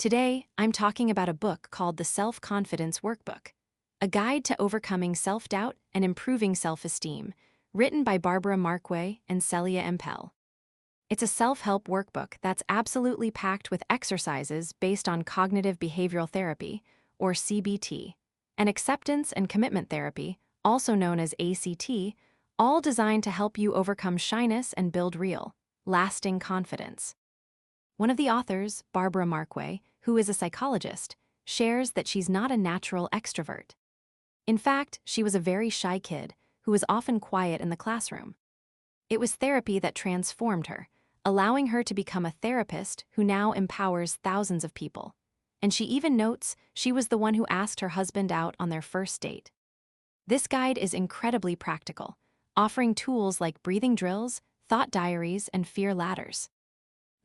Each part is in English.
Today, I'm talking about a book called the Self-Confidence Workbook, a guide to overcoming self-doubt and improving self-esteem, written by Barbara Markway and Celia Empel. It's a self-help workbook that's absolutely packed with exercises based on cognitive behavioral therapy, or CBT, and acceptance and commitment therapy, also known as ACT, all designed to help you overcome shyness and build real, lasting confidence. One of the authors, Barbara Markway, who is a psychologist, shares that she's not a natural extrovert. In fact, she was a very shy kid who was often quiet in the classroom. It was therapy that transformed her, allowing her to become a therapist who now empowers thousands of people. And she even notes she was the one who asked her husband out on their first date. This guide is incredibly practical, offering tools like breathing drills, thought diaries, and fear ladders.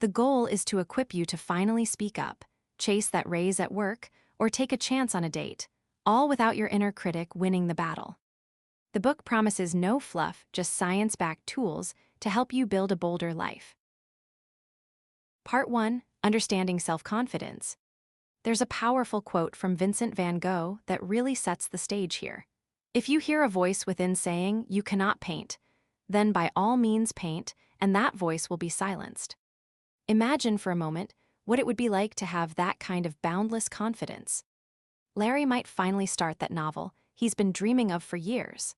The goal is to equip you to finally speak up, chase that raise at work, or take a chance on a date, all without your inner critic winning the battle. The book promises no fluff, just science-backed tools to help you build a bolder life. Part 1, Understanding Self-Confidence. There's a powerful quote from Vincent van Gogh that really sets the stage here. If you hear a voice within saying, "You cannot paint," then by all means paint, and that voice will be silenced. Imagine for a moment what it would be like to have that kind of boundless confidence. Larry might finally start that novel he's been dreaming of for years.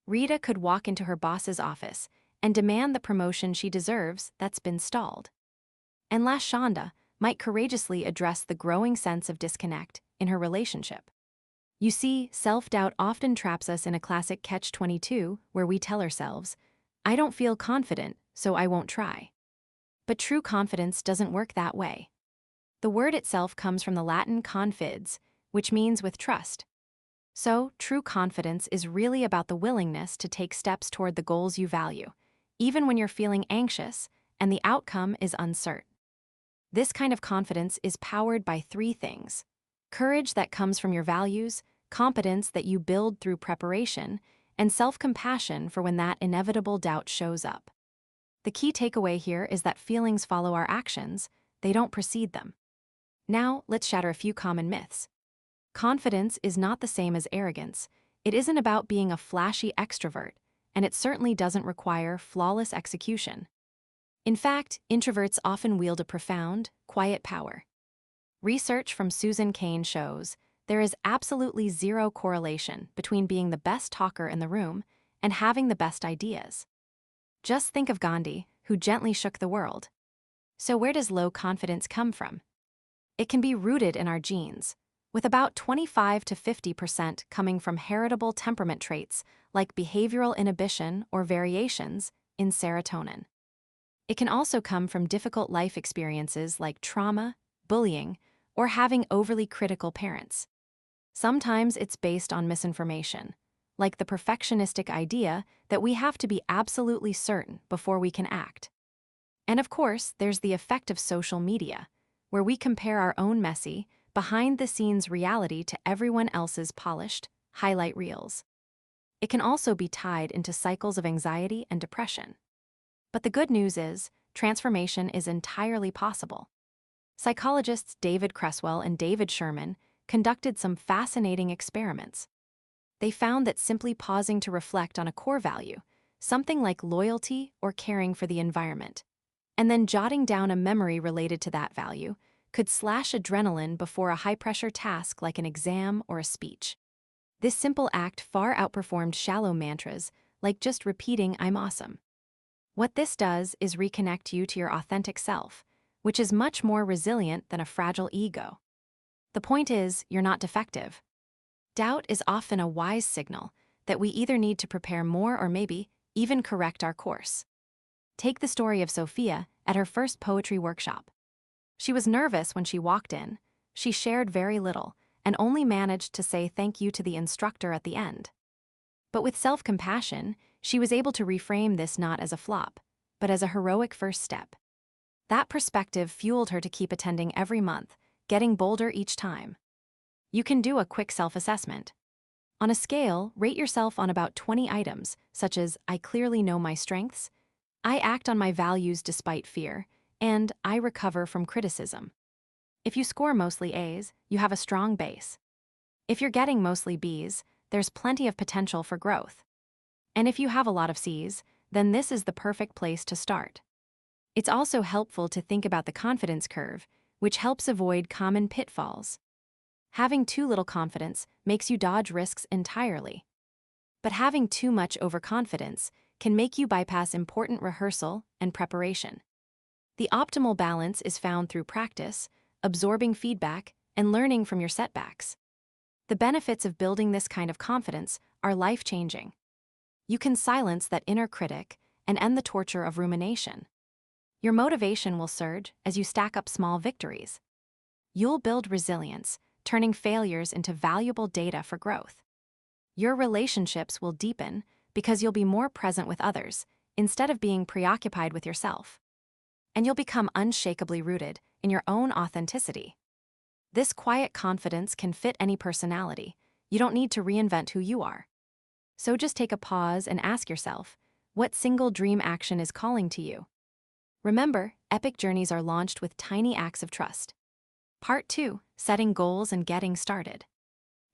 Rita could walk into her boss's office and demand the promotion she deserves that's been stalled. And Lashonda might courageously address the growing sense of disconnect in her relationship. You see, self-doubt often traps us in a classic catch-22 where we tell ourselves, "I don't feel confident, so I won't try." But true confidence doesn't work that way. The word itself comes from the Latin confides, which means with trust. So, true confidence is really about the willingness to take steps toward the goals you value, even when you're feeling anxious and the outcome is uncertain. This kind of confidence is powered by three things: courage that comes from your values, competence that you build through preparation, and self-compassion for when that inevitable doubt shows up. The key takeaway here is that feelings follow our actions, they don't precede them. Now, let's shatter a few common myths. Confidence is not the same as arrogance. It isn't about being a flashy extrovert, and it certainly doesn't require flawless execution. In fact, introverts often wield a profound, quiet power. Research from Susan Cain shows there is absolutely zero correlation between being the best talker in the room and having the best ideas. Just think of Gandhi, who gently shook the world. So where does low confidence come from? It can be rooted in our genes, with about 25 to 50% coming from heritable temperament traits like behavioral inhibition or variations in serotonin. It can also come from difficult life experiences like trauma, bullying, or having overly critical parents. Sometimes it's based on misinformation, like the perfectionistic idea that we have to be absolutely certain before we can act. And of course, there's the effect of social media, where we compare our own messy, behind-the-scenes reality to everyone else's polished, highlight reels. It can also be tied into cycles of anxiety and depression. But the good news is, transformation is entirely possible. Psychologists David Cresswell and David Sherman conducted some fascinating experiments. They found that simply pausing to reflect on a core value, something like loyalty or caring for the environment, and then jotting down a memory related to that value, could slash adrenaline before a high-pressure task like an exam or a speech. This simple act far outperformed shallow mantras like just repeating "I'm awesome." What this does is reconnect you to your authentic self, which is much more resilient than a fragile ego. The point is, you're not defective. Doubt is often a wise signal that we either need to prepare more or maybe even correct our course. Take the story of Sophia at her first poetry workshop. She was nervous when she walked in, she shared very little, and only managed to say thank you to the instructor at the end. But with self-compassion, she was able to reframe this not as a flop, but as a heroic first step. That perspective fueled her to keep attending every month, getting bolder each time. You can do a quick self-assessment. On a scale, rate yourself on about 20 items, such as "I clearly know my strengths," "I act on my values despite fear," and "I recover from criticism." If you score mostly A's, you have a strong base. If you're getting mostly B's, there's plenty of potential for growth. And if you have a lot of C's, then this is the perfect place to start. It's also helpful to think about the confidence curve, which helps avoid common pitfalls. Having too little confidence makes you dodge risks entirely. But having too much overconfidence can make you bypass important rehearsal and preparation. The optimal balance is found through practice, absorbing feedback, and learning from your setbacks. The benefits of building this kind of confidence are life-changing. You can silence that inner critic and end the torture of rumination. Your motivation will surge as you stack up small victories. You'll build resilience, turning failures into valuable data for growth. Your relationships will deepen because you'll be more present with others instead of being preoccupied with yourself. And you'll become unshakably rooted in your own authenticity. This quiet confidence can fit any personality. You don't need to reinvent who you are. So just take a pause and ask yourself, what single dream action is calling to you? Remember, epic journeys are launched with tiny acts of trust. Part 2, Setting Goals and Getting Started.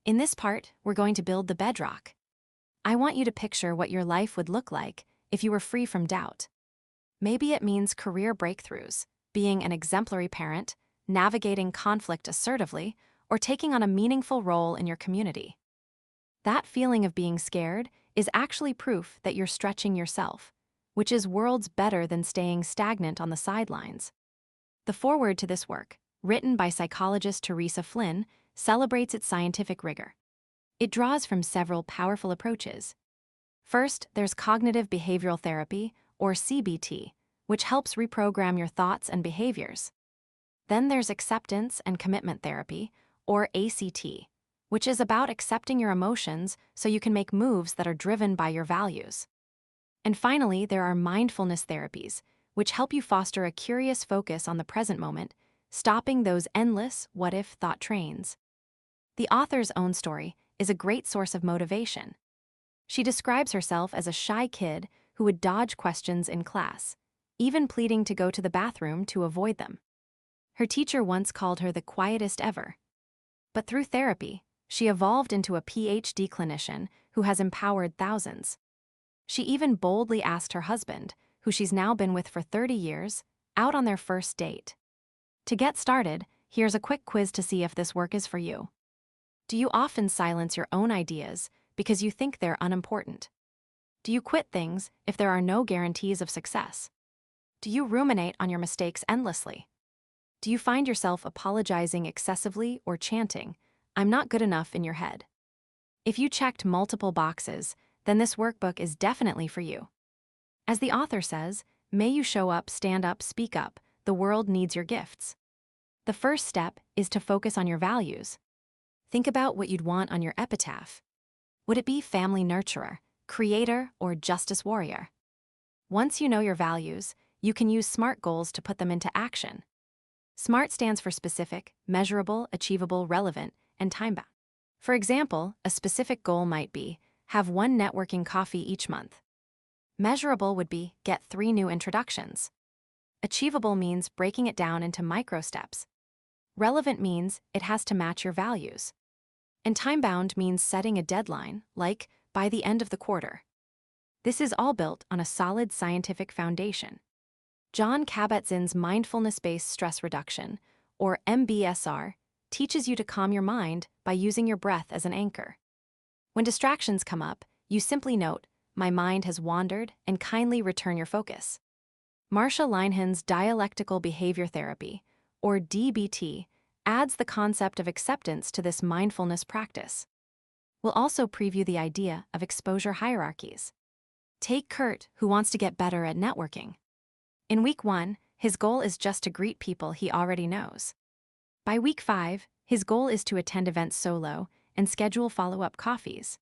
In this part, we're going to build the bedrock. I want you to picture what your life would look like if you were free from doubt. Maybe it means career breakthroughs, being an exemplary parent, navigating conflict assertively, or taking on a meaningful role in your community. That feeling of being scared is actually proof that you're stretching yourself, which is worlds better than staying stagnant on the sidelines. The foreword to this work, written by psychologist Teresa Flynn, celebrates its scientific rigor. It draws from several powerful approaches. First, there's cognitive behavioral therapy, or CBT, which helps reprogram your thoughts and behaviors. Then there's acceptance and commitment therapy, or ACT, which is about accepting your emotions so you can make moves that are driven by your values. And finally, there are mindfulness therapies, which help you foster a curious focus on the present moment, stopping those endless what-if thought trains. The author's own story is a great source of motivation. She describes herself as a shy kid who would dodge questions in class, even pleading to go to the bathroom to avoid them. Her teacher once called her the quietest ever. But through therapy, she evolved into a PhD clinician who has empowered thousands. She even boldly asked her husband, who she's now been with for 30 years, out on their first date. To get started, here's a quick quiz to see if this work is for you. Do you often silence your own ideas because you think they're unimportant? Do you quit things if there are no guarantees of success? Do you ruminate on your mistakes endlessly? Do you find yourself apologizing excessively or chanting, "I'm not good enough" in your head? If you checked multiple boxes, then this workbook is definitely for you. As the author says, may you show up, stand up, speak up. The world needs your gifts. The first step is to focus on your values. Think about what you'd want on your epitaph. Would it be family nurturer, creator, or justice warrior? Once you know your values, you can use SMART goals to put them into action. SMART stands for specific, measurable, achievable, relevant, and time-bound. For example, a specific goal might be, have 1 networking coffee each month. Measurable would be, get 3 new introductions. Achievable means breaking it down into micro steps. Relevant means it has to match your values. And time-bound means setting a deadline, like by the end of the quarter. This is all built on a solid scientific foundation. Jon Kabat-Zinn's mindfulness-based stress reduction, or MBSR, teaches you to calm your mind by using your breath as an anchor. When distractions come up, you simply note, "My mind has wandered," and kindly return your focus. Marsha Linehan's dialectical behavior therapy, or DBT, adds the concept of acceptance to this mindfulness practice. We'll also preview the idea of exposure hierarchies. Take Kurt, who wants to get better at networking. In week 1, his goal is just to greet people he already knows. By week 5, his goal is to attend events solo and schedule follow-up coffees.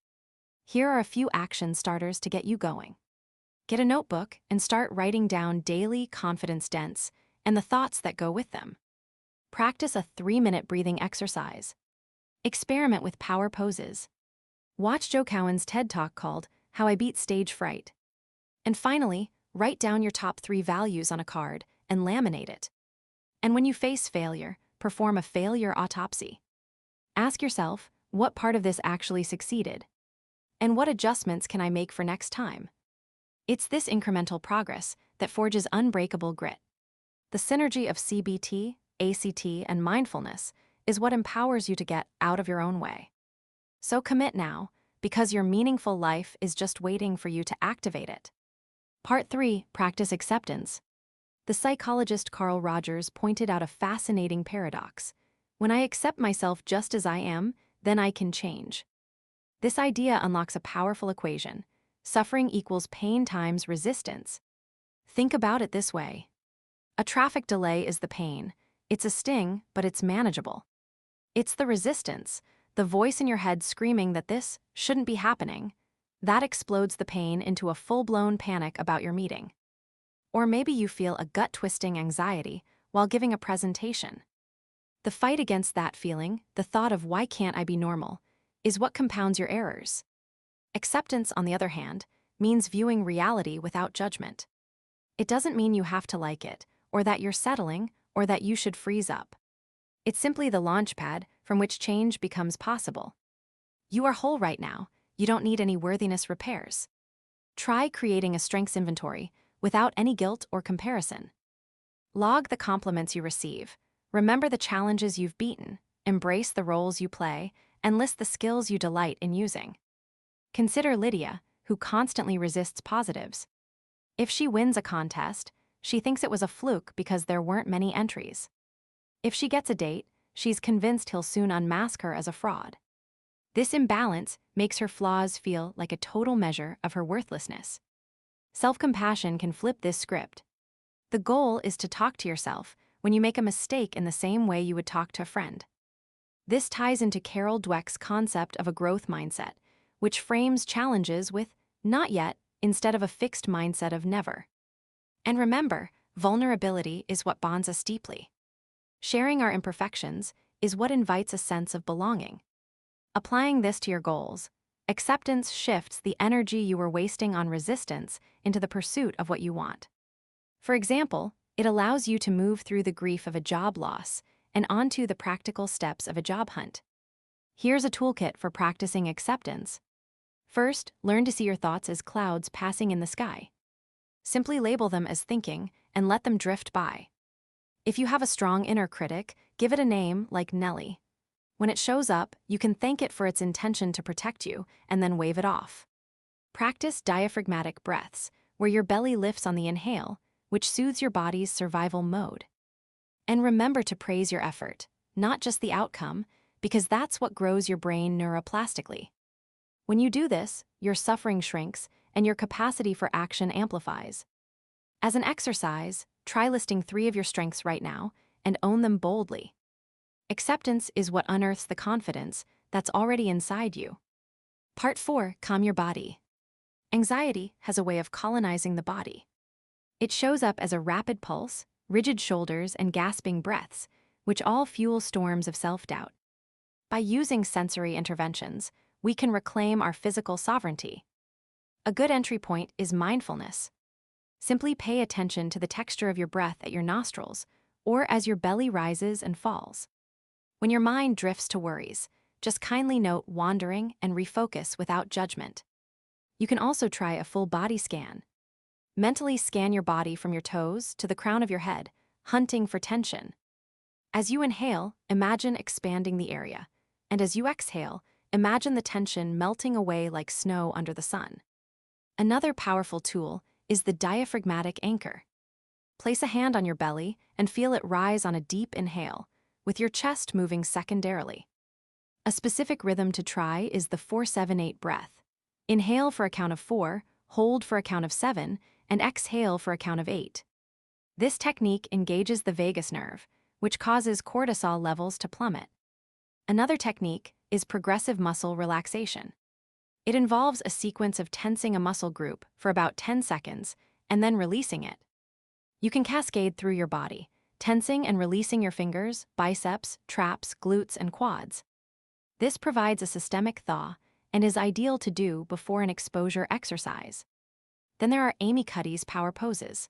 Here are a few action starters to get you going. Get a notebook and start writing down daily confidence dents and the thoughts that go with them. Practice a 3-minute breathing exercise. Experiment with power poses. Watch Joe Cowan's TED Talk called How I Beat Stage Fright. And finally, write down your top 3 values on a card and laminate it. And when you face failure, perform a failure autopsy. Ask yourself, what part of this actually succeeded? And what adjustments can I make for next time? It's this incremental progress that forges unbreakable grit. The synergy of CBT, ACT, and mindfulness is what empowers you to get out of your own way. So commit now, because your meaningful life is just waiting for you to activate it. Part 3, Practice Acceptance. The psychologist Carl Rogers pointed out a fascinating paradox. When I accept myself just as I am, then I can change. This idea unlocks a powerful equation. Suffering equals pain times resistance. Think about it this way. A traffic delay is the pain. It's a sting, but it's manageable. It's the resistance, the voice in your head screaming that this shouldn't be happening, that explodes the pain into a full-blown panic about your meeting. Or maybe you feel a gut-twisting anxiety while giving a presentation. The fight against that feeling, the thought of why can't I be normal, is what compounds your errors. Acceptance, on the other hand, means viewing reality without judgment. It doesn't mean you have to like it, or that you're settling, or that you should freeze up. It's simply the launchpad from which change becomes possible. You are whole right now. You don't need any worthiness repairs. Try creating a strengths inventory without any guilt or comparison. Log the compliments you receive. Remember the challenges you've beaten. Embrace the roles you play, and list the skills you delight in using. Consider Lydia, who constantly resists positives. If she wins a contest, she thinks it was a fluke because there weren't many entries. If she gets a date, she's convinced he'll soon unmask her as a fraud. This imbalance makes her flaws feel like a total measure of her worthlessness. Self-compassion can flip this script. The goal is to talk to yourself when you make a mistake in the same way you would talk to a friend. This ties into Carol Dweck's concept of a growth mindset, which frames challenges with not yet instead of a fixed mindset of never. And remember, vulnerability is what bonds us deeply. Sharing our imperfections is what invites a sense of belonging. Applying this to your goals, acceptance shifts the energy you were wasting on resistance into the pursuit of what you want. For example, it allows you to move through the grief of a job loss and onto the practical steps of a job hunt. Here's a toolkit for practicing acceptance. First, learn to see your thoughts as clouds passing in the sky. Simply label them as thinking and let them drift by. If you have a strong inner critic, give it a name like Nellie. When it shows up, you can thank it for its intention to protect you and then wave it off. Practice diaphragmatic breaths, where your belly lifts on the inhale, which soothes your body's survival mode. And remember to praise your effort, not just the outcome, because that's what grows your brain neuroplastically. When you do this, your suffering shrinks and your capacity for action amplifies. As an exercise, try listing 3 of your strengths right now and own them boldly. Acceptance is what unearths the confidence that's already inside you. Part 4, Calm your body. Anxiety has a way of colonizing the body. It shows up as a rapid pulse, rigid shoulders, and gasping breaths, which all fuel storms of self-doubt. By using sensory interventions, we can reclaim our physical sovereignty. A good entry point is mindfulness. Simply pay attention to the texture of your breath at your nostrils or as your belly rises and falls. When your mind drifts to worries, just kindly note wandering and refocus without judgment. You can also try a full body scan. Mentally scan your body from your toes to the crown of your head, hunting for tension. As you inhale, imagine expanding the area, and as you exhale, imagine the tension melting away like snow under the sun. Another powerful tool is the diaphragmatic anchor. Place a hand on your belly and feel it rise on a deep inhale, with your chest moving secondarily. A specific rhythm to try is the 4-7-8 breath. Inhale for a count of 4, hold for a count of 7, and exhale for a count of 8. This technique engages the vagus nerve, which causes cortisol levels to plummet. Another technique is progressive muscle relaxation. It involves a sequence of tensing a muscle group for about 10 seconds and then releasing it. You can cascade through your body, tensing and releasing your fingers, biceps, traps, glutes, and quads. This provides a systemic thaw and is ideal to do before an exposure exercise. Then there are Amy Cuddy's power poses.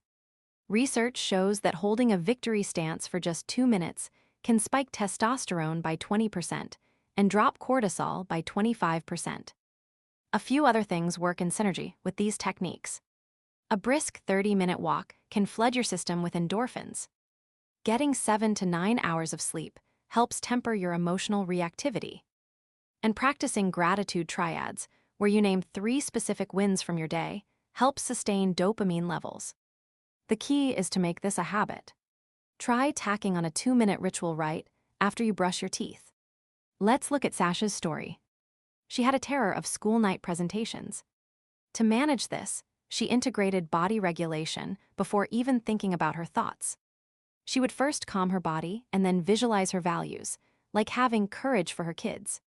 Research shows that holding a victory stance for just 2 minutes can spike testosterone by 20% and drop cortisol by 25%. A few other things work in synergy with these techniques. A brisk 30-minute walk can flood your system with endorphins. Getting 7 to 9 hours of sleep helps temper your emotional reactivity. And practicing gratitude triads, where you name 3 specific wins from your day, helps sustain dopamine levels. The key is to make this a habit. Try tacking on a 2-minute ritual right after you brush your teeth. Let's look at Sasha's story. She had a terror of school night presentations. To manage this, she integrated body regulation before even thinking about her thoughts. She would first calm her body and then visualize her values, like having courage for her kids.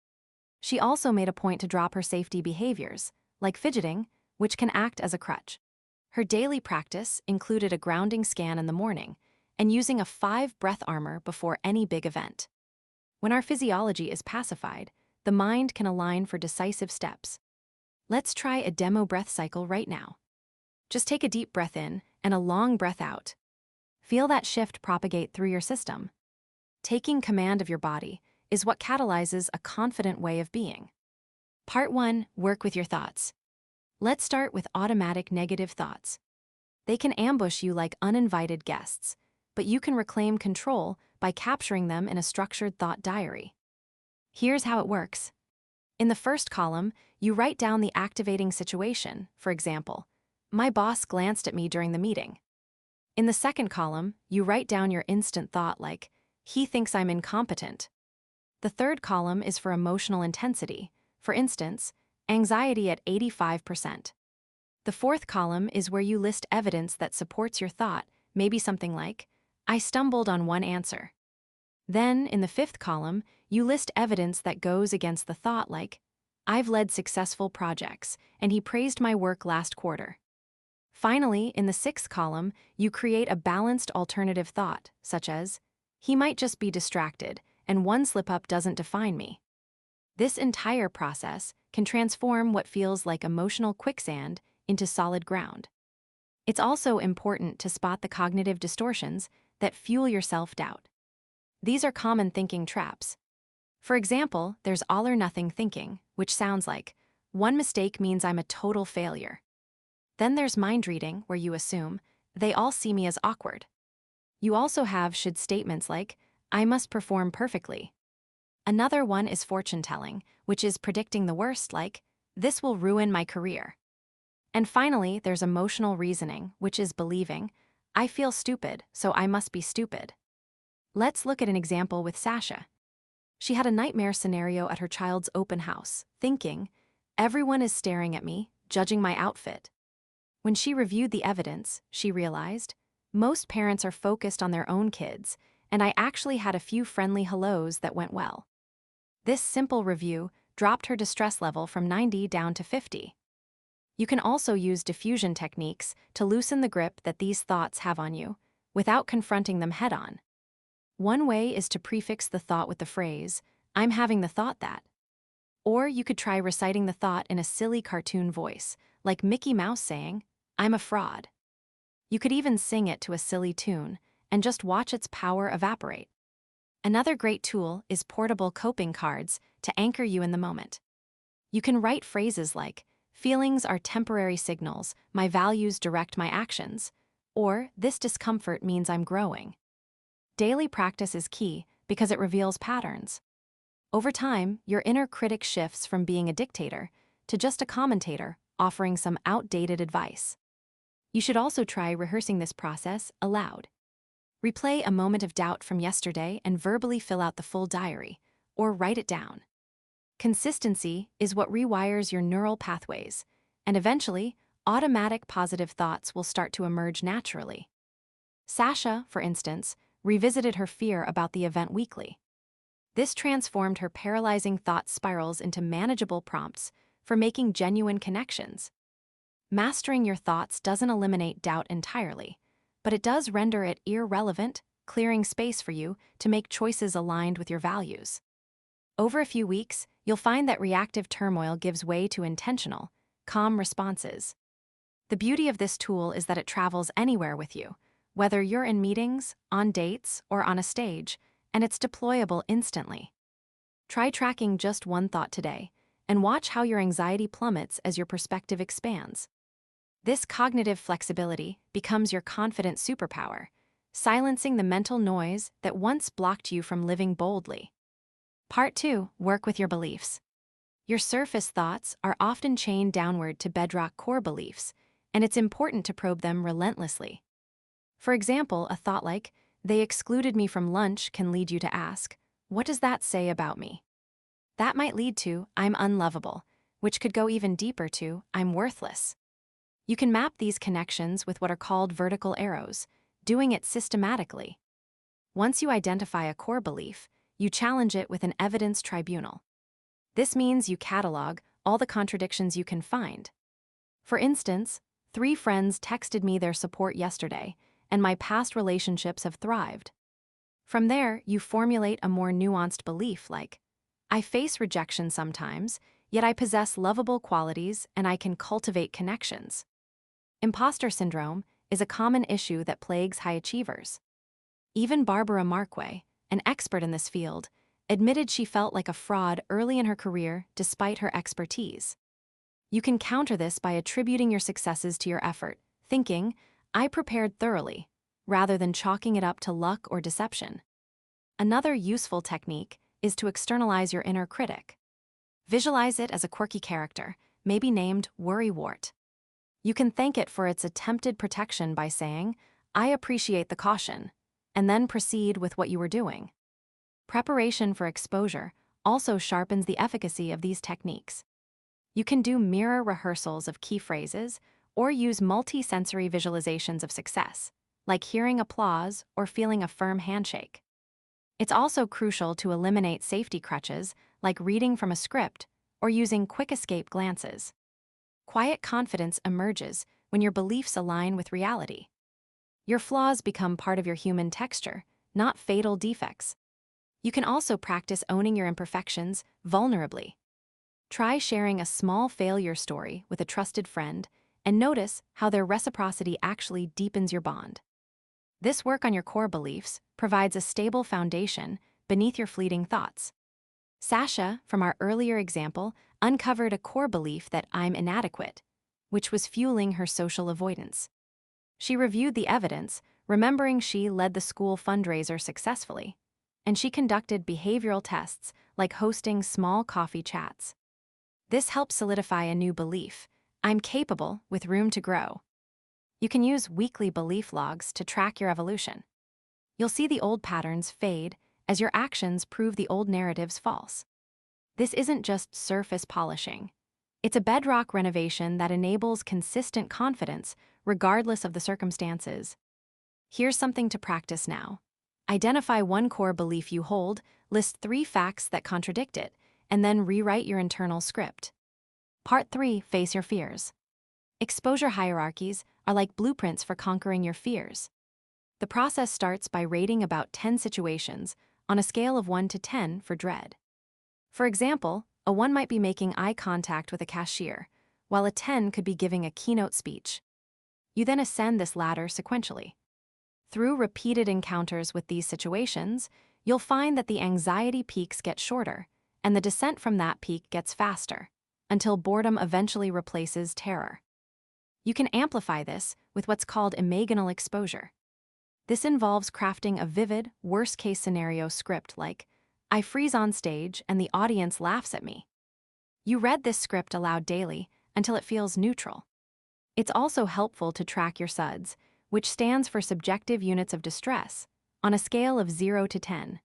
She also made a point to drop her safety behaviors, like fidgeting, which can act as a crutch. Her daily practice included a grounding scan in the morning and using a 5-breath armor before any big event. When our physiology is pacified, the mind can align for decisive steps. Let's try a demo breath cycle right now. Just take a deep breath in and a long breath out. Feel that shift propagate through your system. Taking command of your body is what catalyzes a confident way of being. Part 1. Work with your thoughts. Let's start with automatic negative thoughts. They can ambush you like uninvited guests, but you can reclaim control by capturing them in a structured thought diary. Here's how it works. In the first column, you write down the activating situation, for example, my boss glanced at me during the meeting. In the second column, you write down your instant thought like, he thinks I'm incompetent. The third column is for emotional intensity, for instance, anxiety at 85%. The fourth column is where you list evidence that supports your thought, maybe something like, I stumbled on one answer. Then, in the fifth column, you list evidence that goes against the thought like, I've led successful projects, and he praised my work last quarter. Finally, in the sixth column, you create a balanced alternative thought, such as, he might just be distracted, and one slip-up doesn't define me. This entire process can transform what feels like emotional quicksand into solid ground. It's also important to spot the cognitive distortions that fuel your self-doubt. These are common thinking traps. For example, there's all-or-nothing thinking, which sounds like, one mistake means I'm a total failure. Then there's mind reading, where you assume, they all see me as awkward. You also have should statements like, I must perform perfectly. Another one is fortune telling, which is predicting the worst like, this will ruin my career. And finally, there's emotional reasoning, which is believing, I feel stupid, so I must be stupid. Let's look at an example with Sasha. She had a nightmare scenario at her child's open house, thinking, everyone is staring at me, judging my outfit. When she reviewed the evidence, she realized, most parents are focused on their own kids, and I actually had a few friendly hellos that went well. This simple review dropped her distress level from 90 down to 50. You can also use diffusion techniques to loosen the grip that these thoughts have on you, without confronting them head-on. One way is to prefix the thought with the phrase, I'm having the thought that. Or you could try reciting the thought in a silly cartoon voice, like Mickey Mouse saying, I'm a fraud. You could even sing it to a silly tune, and just watch its power evaporate. Another great tool is portable coping cards to anchor you in the moment. You can write phrases like, feelings are temporary signals, my values direct my actions, or this discomfort means I'm growing. Daily practice is key because it reveals patterns. Over time, your inner critic shifts from being a dictator to just a commentator offering some outdated advice. You should also try rehearsing this process aloud. Replay a moment of doubt from yesterday and verbally fill out the full diary, or write it down. Consistency is what rewires your neural pathways, and eventually, automatic positive thoughts will start to emerge naturally. Sasha, for instance, revisited her fear about the event weekly. This transformed her paralyzing thought spirals into manageable prompts for making genuine connections. Mastering your thoughts doesn't eliminate doubt entirely, but it does render it irrelevant, clearing space for you to make choices aligned with your values. Over a few weeks, you'll find that reactive turmoil gives way to intentional, calm responses. The beauty of this tool is that it travels anywhere with you, whether you're in meetings, on dates, or on a stage, and it's deployable instantly. Try tracking just one thought today, and watch how your anxiety plummets as your perspective expands. This cognitive flexibility becomes your confident superpower, silencing the mental noise that once blocked you from living boldly. Part 2. Work with your beliefs. Your surface thoughts are often chained downward to bedrock core beliefs, and it's important to probe them relentlessly. For example, a thought like, "They excluded me from lunch," can lead you to ask, "What does that say about me?" That might lead to, "I'm unlovable," which could go even deeper to, "I'm worthless." You can map these connections with what are called vertical arrows, doing it systematically. Once you identify a core belief, you challenge it with an evidence tribunal. This means you catalog all the contradictions you can find. For instance, 3 friends texted me their support yesterday, and my past relationships have thrived. From there, you formulate a more nuanced belief like, "I face rejection sometimes, yet I possess lovable qualities and I can cultivate connections." Imposter syndrome is a common issue that plagues high achievers. Even Barbara Markway, an expert in this field, admitted she felt like a fraud early in her career despite her expertise. You can counter this by attributing your successes to your effort, thinking, "I prepared thoroughly," rather than chalking it up to luck or deception. Another useful technique is to externalize your inner critic. Visualize it as a quirky character, maybe named Worrywart. You can thank it for its attempted protection by saying, "I appreciate the caution," and then proceed with what you were doing. Preparation for exposure also sharpens the efficacy of these techniques. You can do mirror rehearsals of key phrases or use multi-sensory visualizations of success, like hearing applause or feeling a firm handshake. It's also crucial to eliminate safety crutches like reading from a script or using quick escape glances. Quiet confidence emerges when your beliefs align with reality. Your flaws become part of your human texture, not fatal defects. You can also practice owning your imperfections vulnerably. Try sharing a small failure story with a trusted friend and notice how their reciprocity actually deepens your bond. This work on your core beliefs provides a stable foundation beneath your fleeting thoughts. Sasha, from our earlier example, uncovered a core belief that "I'm inadequate," which was fueling her social avoidance. She reviewed the evidence, remembering she led the school fundraiser successfully, and she conducted behavioral tests like hosting small coffee chats. This helped solidify a new belief: "I'm capable with room to grow." You can use weekly belief logs to track your evolution. You'll see the old patterns fade as your actions prove the old narratives false. This isn't just surface polishing. It's a bedrock renovation that enables consistent confidence regardless of the circumstances. Here's something to practice now. Identify one core belief you hold, list 3 facts that contradict it, and then rewrite your internal script. Part 3. Face your fears. Exposure hierarchies are like blueprints for conquering your fears. The process starts by rating about 10 situations on a scale of 1 to 10 for dread. For example, a 1 might be making eye contact with a cashier, while a 10 could be giving a keynote speech. You then ascend this ladder sequentially. Through repeated encounters with these situations, you'll find that the anxiety peaks get shorter, and the descent from that peak gets faster, until boredom eventually replaces terror. You can amplify this with what's called imaginal exposure. This involves crafting a vivid, worst-case scenario script like, "I freeze on stage and the audience laughs at me." You read this script aloud daily until it feels neutral. It's also helpful to track your SUDS, which stands for subjective units of distress, on a scale of 0 to 10.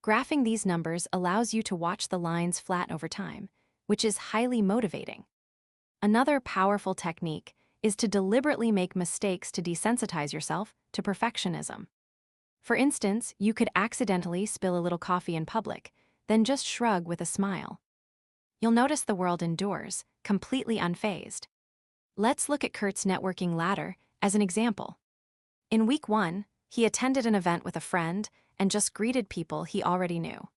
Graphing these numbers allows you to watch the lines flat over time, which is highly motivating. Another powerful technique is to deliberately make mistakes to desensitize yourself to perfectionism. For instance, you could accidentally spill a little coffee in public, then just shrug with a smile. You'll notice the world endures, completely unfazed. Let's look at Kurt's networking ladder as an example. In week 1, he attended an event with a friend and just greeted people he already knew.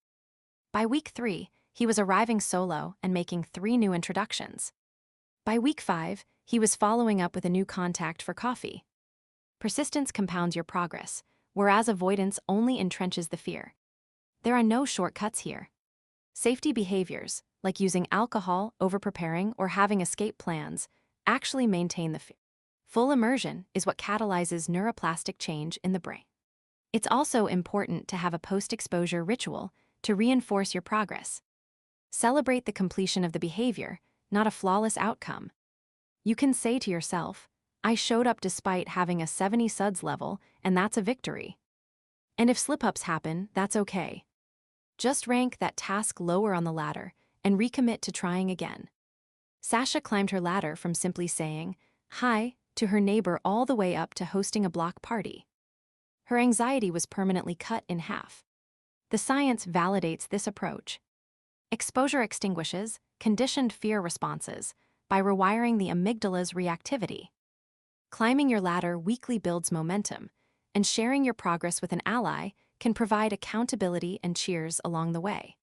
By week 3, he was arriving solo and making 3 new introductions. By week 5, he was following up with a new contact for coffee. Persistence compounds your progress, whereas avoidance only entrenches the fear. There are no shortcuts here. Safety behaviors, like using alcohol, overpreparing, or having escape plans, actually maintain the fear. Full immersion is what catalyzes neuroplastic change in the brain. It's also important to have a post-exposure ritual to reinforce your progress. Celebrate the completion of the behavior, not a flawless outcome. You can say to yourself, I showed up despite having a 70 SUDS level, and that's a victory. And if slip-ups happen, that's okay. Just rank that task lower on the ladder and recommit to trying again. Sasha climbed her ladder from simply saying hi to her neighbor all the way up to hosting a block party. Her anxiety was permanently cut in half. The science validates this approach. Exposure extinguishes conditioned fear responses by rewiring the amygdala's reactivity. Climbing your ladder weekly builds momentum, and sharing your progress with an ally can provide accountability and cheers along the way.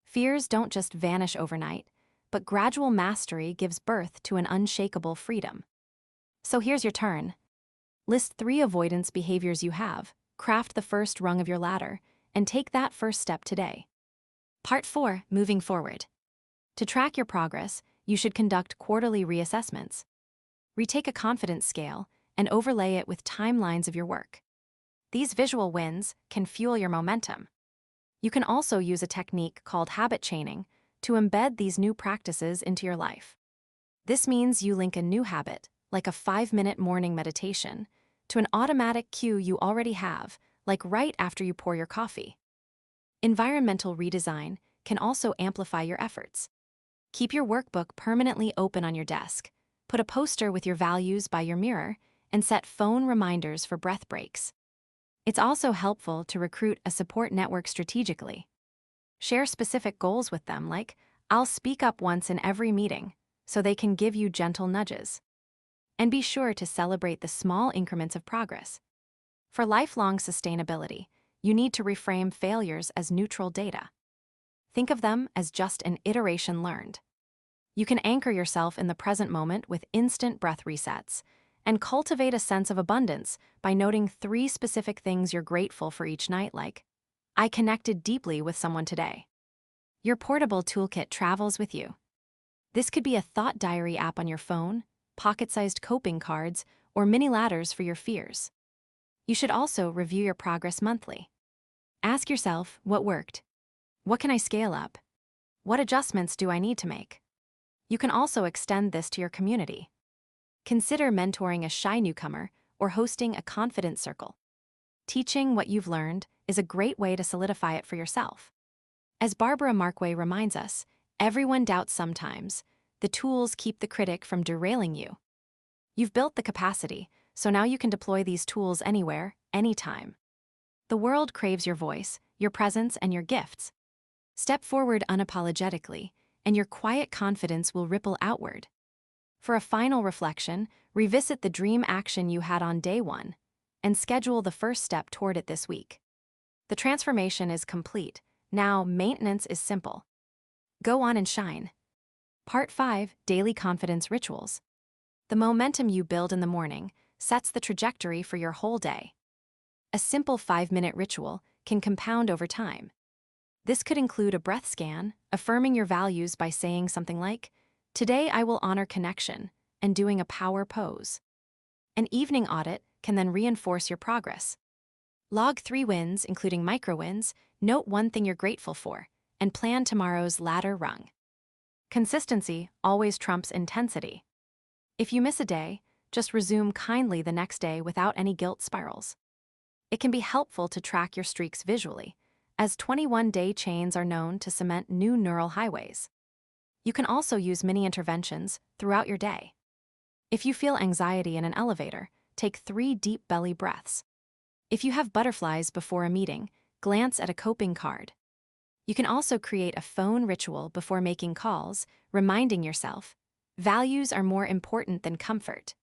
Fears don't just vanish overnight, but gradual mastery gives birth to an unshakable freedom. So here's your turn. List 3 avoidance behaviors you have, craft the first rung of your ladder, and take that first step today. Part 4, moving forward. To track your progress, you should conduct quarterly reassessments. Retake a confidence scale and overlay it with timelines of your work. These visual wins can fuel your momentum. You can also use a technique called habit chaining to embed these new practices into your life. This means you link a new habit, like a 5-minute morning meditation, to an automatic cue you already have, like right after you pour your coffee. Environmental redesign can also amplify your efforts. Keep your workbook permanently open on your desk, put a poster with your values by your mirror, and set phone reminders for breath breaks. It's also helpful to recruit a support network strategically. Share specific goals with them, like, I'll speak up once in every meeting, so they can give you gentle nudges. And be sure to celebrate the small increments of progress. For lifelong sustainability, you need to reframe failures as neutral data. Think of them as just an iteration learned. You can anchor yourself in the present moment with instant breath resets, and cultivate a sense of abundance by noting 3 specific things you're grateful for each night, like, I connected deeply with someone today. Your portable toolkit travels with you. This could be a thought diary app on your phone, pocket-sized coping cards, or mini ladders for your fears. You should also review your progress monthly. Ask yourself what worked. What can I scale up? What adjustments do I need to make? You can also extend this to your community. Consider mentoring a shy newcomer or hosting a confidence circle. Teaching what you've learned is a great way to solidify it for yourself. As Barbara Markway reminds us, everyone doubts sometimes. The tools keep the critic from derailing you. You've built the capacity, so now you can deploy these tools anywhere, anytime. The world craves your voice, your presence, and your gifts. Step forward unapologetically, and your quiet confidence will ripple outward. For a final reflection, revisit the dream action you had on day 1, and schedule the first step toward it this week. The transformation is complete. Now, maintenance is simple. Go on and shine. Part 5, Daily Confidence Rituals. The momentum you build in the morning sets the trajectory for your whole day. A simple 5-minute ritual can compound over time. This could include a breath scan, affirming your values by saying something like, today I will honor connection, and doing a power pose. An evening audit can then reinforce your progress. Log 3 wins, including micro wins, note 1 thing you're grateful for, and plan tomorrow's ladder rung. Consistency always trumps intensity. If you miss a day, just resume kindly the next day without any guilt spirals. It can be helpful to track your streaks visually, as 21-day chains are known to cement new neural highways. You can also use mini interventions throughout your day. If you feel anxiety in an elevator, take 3 deep belly breaths. If you have butterflies before a meeting, glance at a coping card. You can also create a phone ritual before making calls, reminding yourself, values are more important than comfort.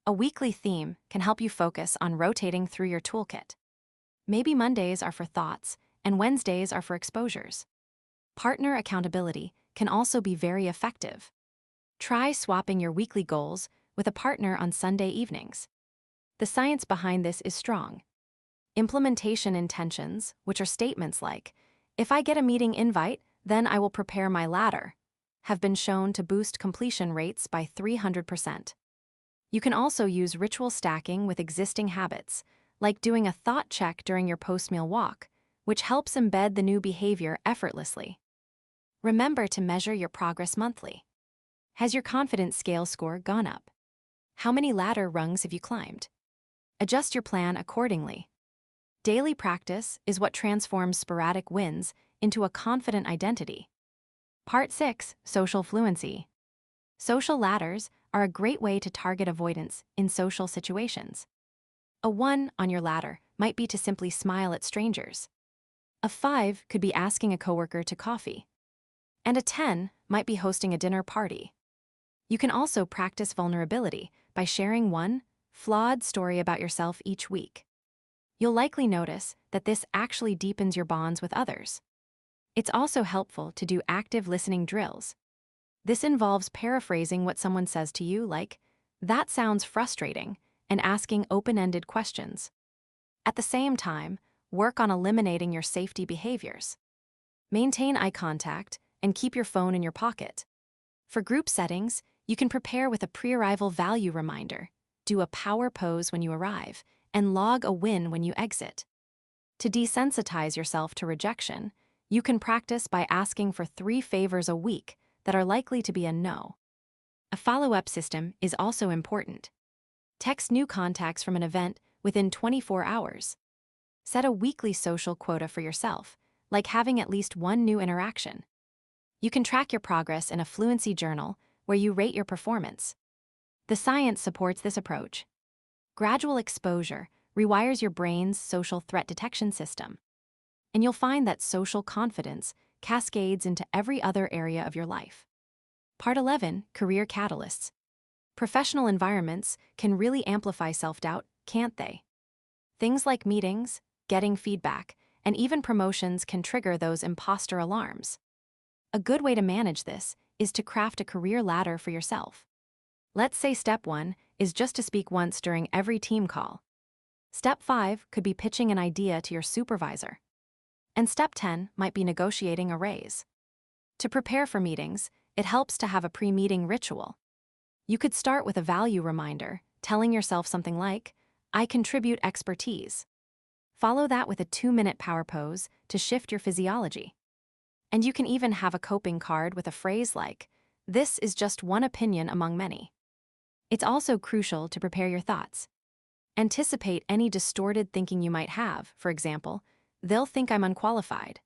A weekly theme can help you focus on rotating through your toolkit. Maybe Mondays are for thoughts, and Wednesdays are for exposures. Partner accountability can also be very effective. Try swapping your weekly goals with a partner on Sunday evenings. The science behind this is strong. Implementation intentions, which are statements like, "If I get a meeting invite, then I will prepare my ladder," have been shown to boost completion rates by 300%. You can also use ritual stacking with existing habits, like doing a thought check during your post-meal walk, which helps embed the new behavior effortlessly. Remember to measure your progress monthly. Has your confidence scale score gone up? How many ladder rungs have you climbed? Adjust your plan accordingly. Daily practice is what transforms sporadic wins into a confident identity. Part 6, Social Fluency. Social ladders are a great way to target avoidance in social situations. A 1 on your ladder might be to simply smile at strangers. A 5 could be asking a coworker to coffee. And a 10 might be hosting a dinner party. You can also practice vulnerability by sharing one flawed story about yourself each week. You'll likely notice that this actually deepens your bonds with others. It's also helpful to do active listening drills. This involves paraphrasing what someone says to you, like, "That sounds frustrating," and asking open-ended questions. At the same time, work on eliminating your safety behaviors. Maintain eye contact and keep your phone in your pocket. For group settings, you can prepare with a pre-arrival value reminder, do a power pose when you arrive, and log a win when you exit. To desensitize yourself to rejection, you can practice by asking for 3 favors a week that are likely to be a no. A follow-up system is also important. Text new contacts from an event within 24 hours. Set a weekly social quota for yourself, like having at least 1 new interaction. You can track your progress in a fluency journal where you rate your performance. The science supports this approach. Gradual exposure rewires your brain's social threat detection system, and you'll find that social confidence cascades into every other area of your life. Part 11, Career Catalysts. Professional environments can really amplify self-doubt, can't they? Things like meetings, getting feedback, and even promotions can trigger those imposter alarms. A good way to manage this is to craft a career ladder for yourself. Let's say step 1 is just to speak once during every team call. Step 5 could be pitching an idea to your supervisor. And step 10 might be negotiating a raise. To prepare for meetings, it helps to have a pre-meeting ritual. You could start with a value reminder, telling yourself something like, "I contribute expertise." Follow that with a 2-minute power pose to shift your physiology. And you can even have a coping card with a phrase like, "This is just one opinion among many." It's also crucial to prepare your thoughts. Anticipate any distorted thinking you might have. For example, "They'll think I'm unqualified."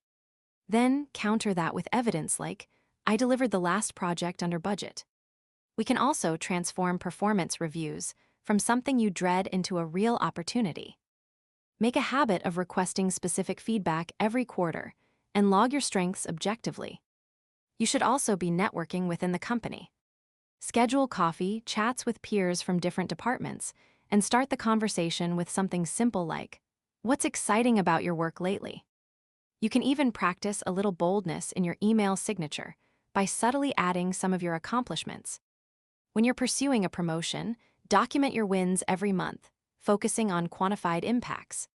Then counter that with evidence like, "I delivered the last project under budget." We can also transform performance reviews from something you dread into a real opportunity. Make a habit of requesting specific feedback every quarter and log your strengths objectively. You should also be networking within the company. Schedule coffee chats with peers from different departments and start the conversation with something simple like, "What's exciting about your work lately?" You can even practice a little boldness in your email signature by subtly adding some of your accomplishments. When you're pursuing a promotion, document your wins every month, focusing on quantified impacts.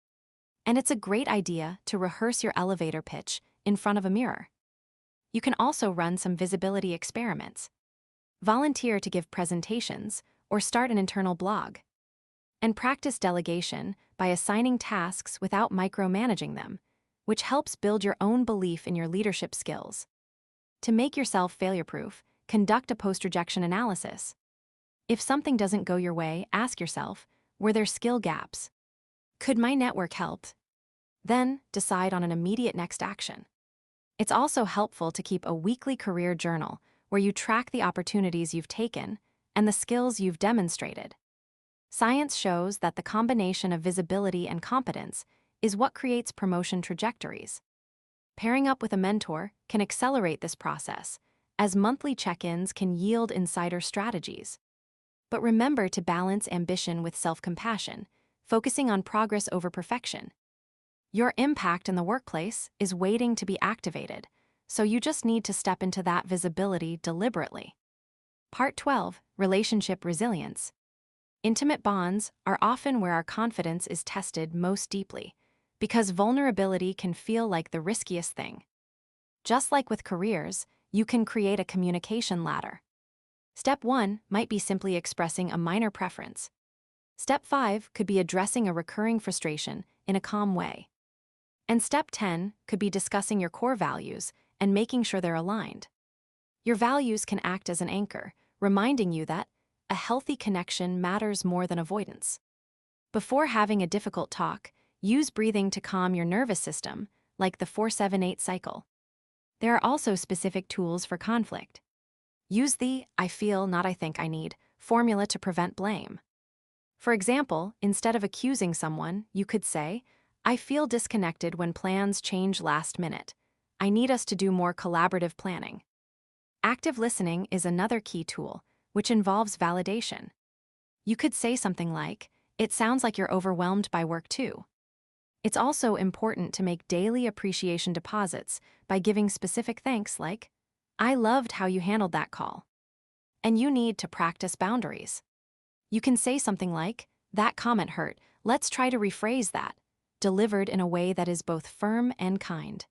And it's a great idea to rehearse your elevator pitch in front of a mirror. You can also run some visibility experiments. Volunteer to give presentations or start an internal blog. And practice delegation by assigning tasks without micromanaging them, which helps build your own belief in your leadership skills. To make yourself failure-proof, conduct a post-rejection analysis. If something doesn't go your way, ask yourself, were there skill gaps? Could my network help? Then decide on an immediate next action. It's also helpful to keep a weekly career journal where you track the opportunities you've taken and the skills you've demonstrated. Science shows that the combination of visibility and competence is what creates promotion trajectories. Pairing up with a mentor can accelerate this process, as monthly check-ins can yield insider strategies. But remember to balance ambition with self-compassion, focusing on progress over perfection. Your impact in the workplace is waiting to be activated, so you just need to step into that visibility deliberately. Part 12, Relationship Resilience. Intimate bonds are often where our confidence is tested most deeply, because vulnerability can feel like the riskiest thing. Just like with careers, you can create a communication ladder. Step 1 might be simply expressing a minor preference. Step 5 could be addressing a recurring frustration in a calm way. And Step 10 could be discussing your core values and making sure they're aligned. Your values can act as an anchor, reminding you that a healthy connection matters more than avoidance. Before having a difficult talk, use breathing to calm your nervous system, like the 4-7-8 cycle. There are also specific tools for conflict. Use the "I feel, not I think I need" formula to prevent blame. For example, instead of accusing someone, you could say, "I feel disconnected when plans change last minute. I need us to do more collaborative planning." Active listening is another key tool, which involves validation. You could say something like, "It sounds like you're overwhelmed by work too." It's also important to make daily appreciation deposits by giving specific thanks like, "I loved how you handled that call." And you need to practice boundaries. You can say something like, "That comment hurt, let's try to rephrase that," delivered in a way that is both firm and kind.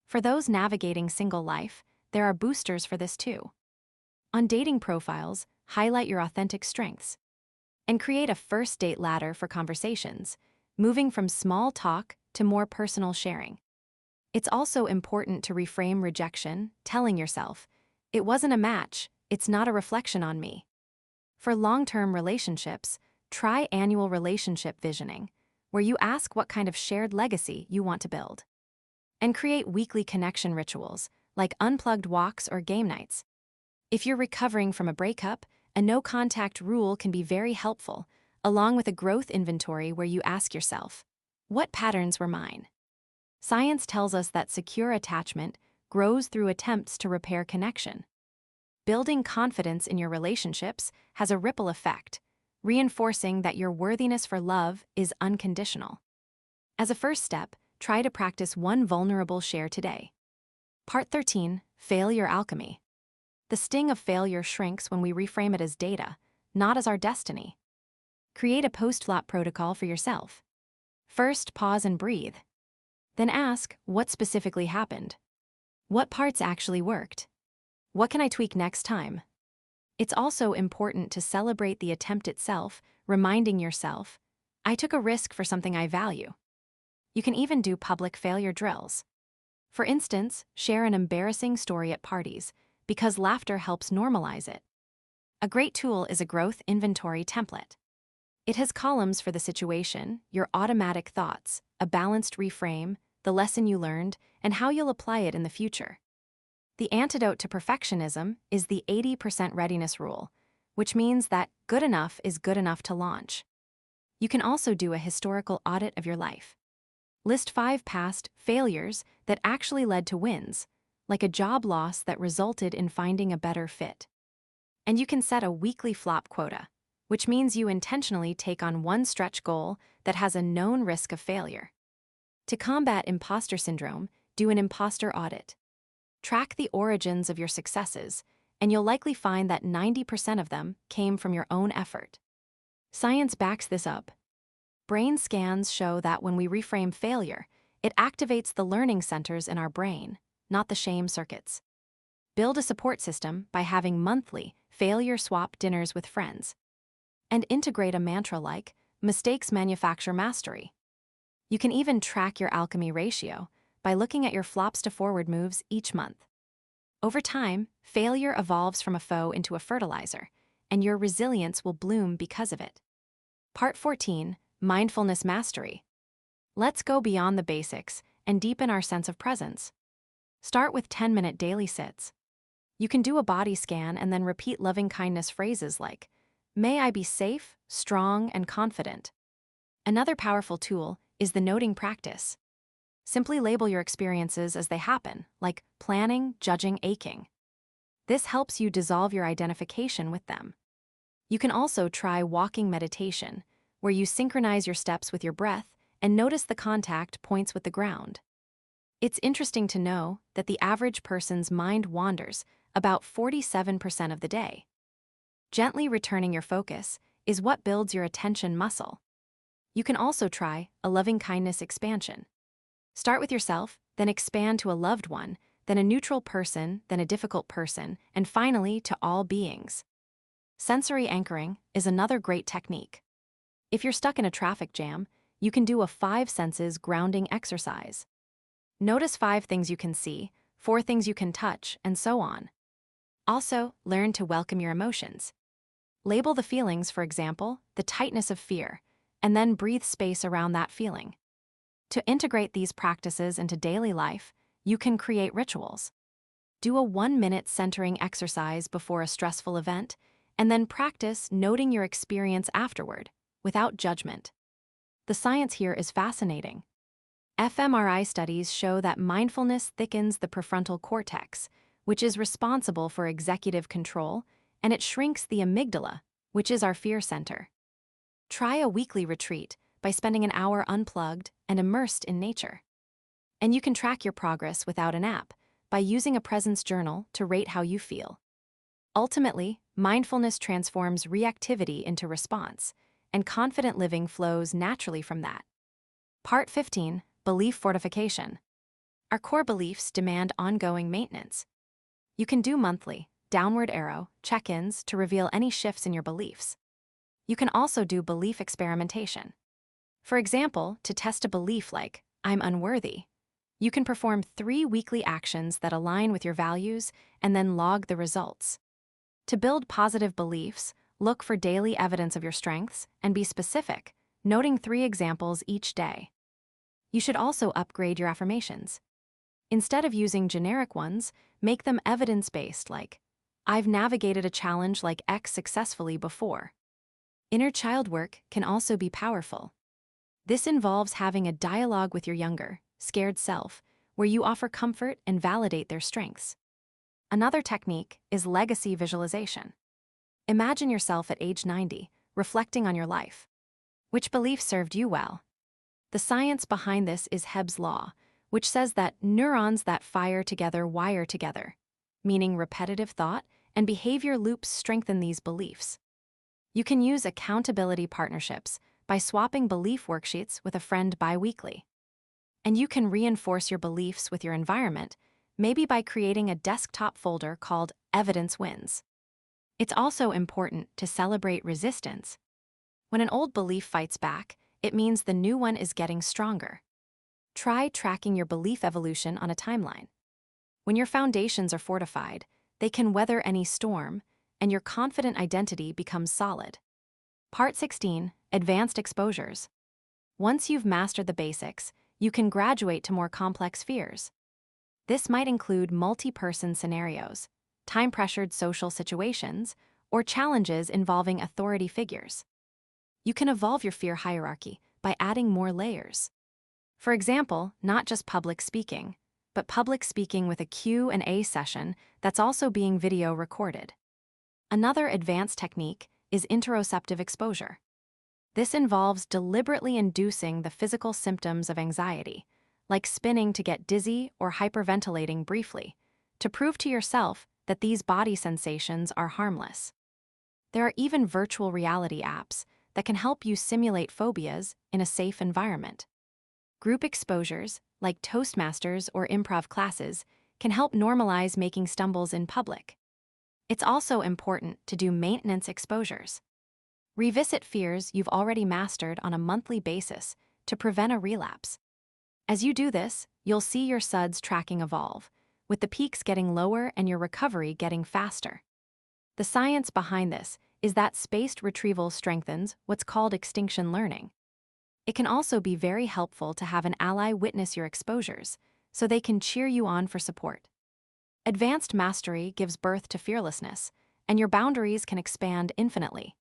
For those navigating single life, there are boosters for this too. On dating profiles, highlight your authentic strengths. And create a first date ladder for conversations, moving from small talk to more personal sharing. It's also important to reframe rejection, telling yourself, "It wasn't a match, it's not a reflection on me." For long-term relationships, try annual relationship visioning, where you ask what kind of shared legacy you want to build. And create weekly connection rituals, like unplugged walks or game nights. If you're recovering from a breakup, a no-contact rule can be very helpful, along with a growth inventory where you ask yourself, "What patterns were mine?" Science tells us that secure attachment grows through attempts to repair connection. Building confidence in your relationships has a ripple effect, reinforcing that your worthiness for love is unconditional. As a first step, try to practice one vulnerable share today. Part 13, Failure Alchemy. The sting of failure shrinks when we reframe it as data, not as our destiny. Create a post-flop protocol for yourself. First, pause and breathe. Then ask, what specifically happened? What parts actually worked? What can I tweak next time? It's also important to celebrate the attempt itself, reminding yourself, "I took a risk for something I value." You can even do public failure drills. For instance, share an embarrassing story at parties, because laughter helps normalize it. A great tool is a growth inventory template. It has columns for the situation, your automatic thoughts, a balanced reframe, the lesson you learned, and how you'll apply it in the future. The antidote to perfectionism is the 80% readiness rule, which means that good enough is good enough to launch. You can also do a historical audit of your life. List 5 past failures that actually led to wins, like a job loss that resulted in finding a better fit. And you can set a weekly flop quota, which means you intentionally take on one stretch goal that has a known risk of failure. To combat imposter syndrome, do an imposter audit. Track the origins of your successes, and you'll likely find that 90% of them came from your own effort. Science backs this up. Brain scans show that when we reframe failure, it activates the learning centers in our brain, not the shame circuits. Build a support system by having monthly failure swap dinners with friends. And integrate a mantra like, "Mistakes manufacture mastery." You can even track your alchemy ratio by looking at your flops to forward moves each month. Over time, failure evolves from a foe into a fertilizer, and your resilience will bloom because of it. Part 14, Mindfulness Mastery. Let's go beyond the basics and deepen our sense of presence. Start with 10-minute daily sits. You can do a body scan and then repeat loving-kindness phrases like, "May I be safe, strong, and confident." Another powerful tool is the noting practice. Simply label your experiences as they happen, like planning, judging, aching. This helps you dissolve your identification with them. You can also try walking meditation, where you synchronize your steps with your breath and notice the contact points with the ground. It's interesting to know that the average person's mind wanders about 47% of the day. Gently returning your focus is what builds your attention muscle. You can also try a loving-kindness expansion. Start with yourself, then expand to a loved one, then a neutral person, then a difficult person, and finally to all beings. Sensory anchoring is another great technique. If you're stuck in a traffic jam, you can do a 5 senses grounding exercise. Notice 5 things you can see, 4 things you can touch, and so on. Also, learn to welcome your emotions. Label the feelings, for example, the tightness of fear, and then breathe space around that feeling. To integrate these practices into daily life, you can create rituals. Do a 1-minute centering exercise before a stressful event, and then practice noting your experience afterward, without judgment. The science here is fascinating. fMRI studies show that mindfulness thickens the prefrontal cortex, which is responsible for executive control, and it shrinks the amygdala, which is our fear center. Try a weekly retreat by spending an hour unplugged and immersed in nature. And you can track your progress without an app by using a presence journal to rate how you feel. Ultimately, mindfulness transforms reactivity into response, and confident living flows naturally from that. Part 15, Belief Fortification. Our core beliefs demand ongoing maintenance. You can do monthly, downward arrow, check-ins to reveal any shifts in your beliefs. You can also do belief experimentation. For example, to test a belief like, I'm unworthy, you can perform 3 weekly actions that align with your values and then log the results. To build positive beliefs, look for daily evidence of your strengths and be specific, noting 3 examples each day. You should also upgrade your affirmations. Instead of using generic ones, make them evidence-based like, I've navigated a challenge like X successfully before. Inner child work can also be powerful. This involves having a dialogue with your younger, scared self, where you offer comfort and validate their strengths. Another technique is legacy visualization. Imagine yourself at age 90, reflecting on your life. Which belief served you well? The science behind this is Hebb's law, which says that neurons that fire together wire together, meaning repetitive thought and behavior loops strengthen these beliefs. You can use accountability partnerships by swapping belief worksheets with a friend bi-weekly. And you can reinforce your beliefs with your environment, maybe by creating a desktop folder called Evidence Wins. It's also important to celebrate resistance. When an old belief fights back, it means the new one is getting stronger. Try tracking your belief evolution on a timeline. When your foundations are fortified, they can weather any storm, and your confident identity becomes solid. Part 16, Advanced Exposures. Once you've mastered the basics, you can graduate to more complex fears. This might include multi-person scenarios, time-pressured social situations, or challenges involving authority figures. You can evolve your fear hierarchy by adding more layers. For example, not just public speaking, but public speaking with a Q&A session that's also being video recorded. Another advanced technique is interoceptive exposure. This involves deliberately inducing the physical symptoms of anxiety, like spinning to get dizzy or hyperventilating briefly, to prove to yourself that these body sensations are harmless. There are even virtual reality apps that can help you simulate phobias in a safe environment. Group exposures, like Toastmasters or improv classes, can help normalize making stumbles in public. It's also important to do maintenance exposures. Revisit fears you've already mastered on a monthly basis to prevent a relapse. As you do this, you'll see your SUDS tracking evolve, with the peaks getting lower and your recovery getting faster. The science behind this is that spaced retrieval strengthens what's called extinction learning. It can also be very helpful to have an ally witness your exposures, so they can cheer you on for support. Advanced mastery gives birth to fearlessness, and your boundaries can expand infinitely.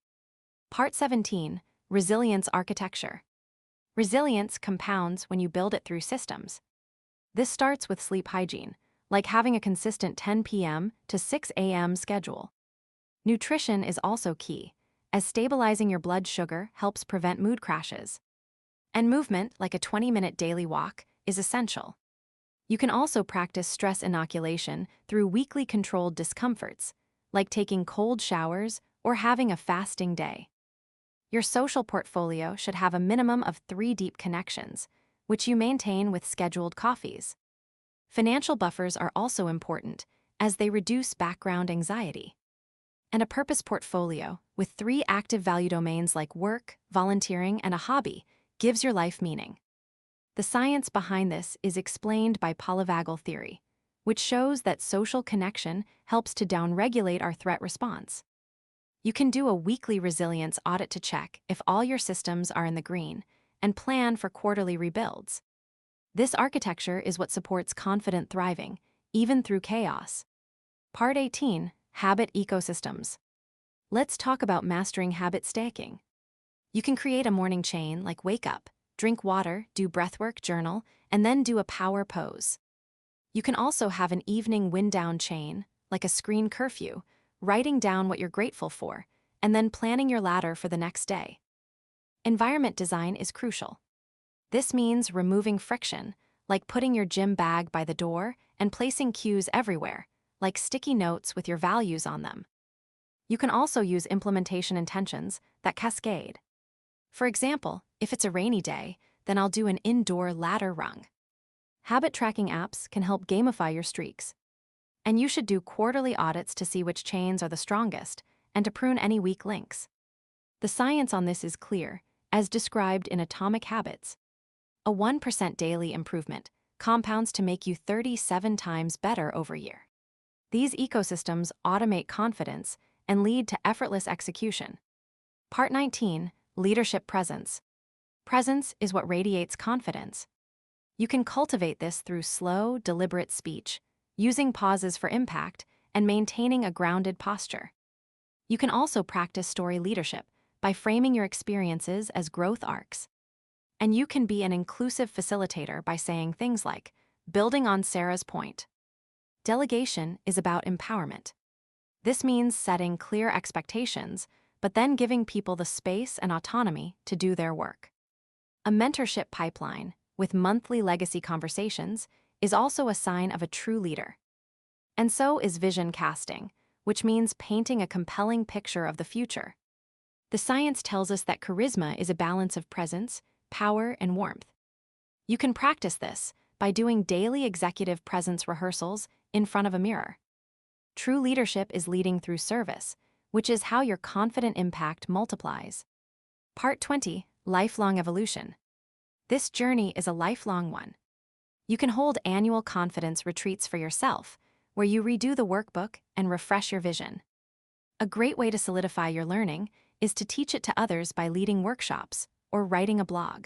Part 17, Resilience Architecture. Resilience compounds when you build it through systems. This starts with sleep hygiene, like having a consistent 10 p.m. to 6 a.m. schedule. Nutrition is also key, as stabilizing your blood sugar helps prevent mood crashes. And movement, like a 20-minute daily walk, is essential. You can also practice stress inoculation through weekly controlled discomforts, like taking cold showers or having a fasting day. Your social portfolio should have a minimum of 3 deep connections, which you maintain with scheduled coffees. Financial buffers are also important, as they reduce background anxiety. And a purpose portfolio, with 3 active value domains like work, volunteering, and a hobby, gives your life meaning. The science behind this is explained by polyvagal theory, which shows that social connection helps to downregulate our threat response. You can do a weekly resilience audit to check if all your systems are in the green, and plan for quarterly rebuilds. This architecture is what supports confident thriving, even through chaos. Part 18, Habit Ecosystems. Let's talk about mastering habit stacking. You can create a morning chain like wake up, drink water, do breathwork, journal, and then do a power pose. You can also have an evening wind down chain, like a screen curfew, writing down what you're grateful for, and then planning your ladder for the next day. Environment design is crucial. This means removing friction, like putting your gym bag by the door and placing cues everywhere, like sticky notes with your values on them. You can also use implementation intentions that cascade. For example, if it's a rainy day, then I'll do an indoor ladder rung. Habit tracking apps can help gamify your streaks. And you should do quarterly audits to see which chains are the strongest and to prune any weak links. The science on this is clear, as described in Atomic Habits. A 1% daily improvement compounds to make you 37 times better over a year. These ecosystems automate confidence and lead to effortless execution. Part 19, Leadership Presence. Presence is what radiates confidence. You can cultivate this through slow, deliberate speech, using pauses for impact, and maintaining a grounded posture. You can also practice story leadership by framing your experiences as growth arcs. And you can be an inclusive facilitator by saying things like, building on Sarah's point. Delegation is about empowerment. This means setting clear expectations, but then giving people the space and autonomy to do their work. A mentorship pipeline, with monthly legacy conversations, is also a sign of a true leader. And so is vision casting, which means painting a compelling picture of the future. The science tells us that charisma is a balance of presence, power, and warmth. You can practice this by doing daily executive presence rehearsals in front of a mirror. True leadership is leading through service, which is how your confident impact multiplies. Part 20, Lifelong Evolution. This journey is a lifelong one. You can hold annual confidence retreats for yourself, where you redo the workbook and refresh your vision. A great way to solidify your learning is to teach it to others by leading workshops or writing a blog.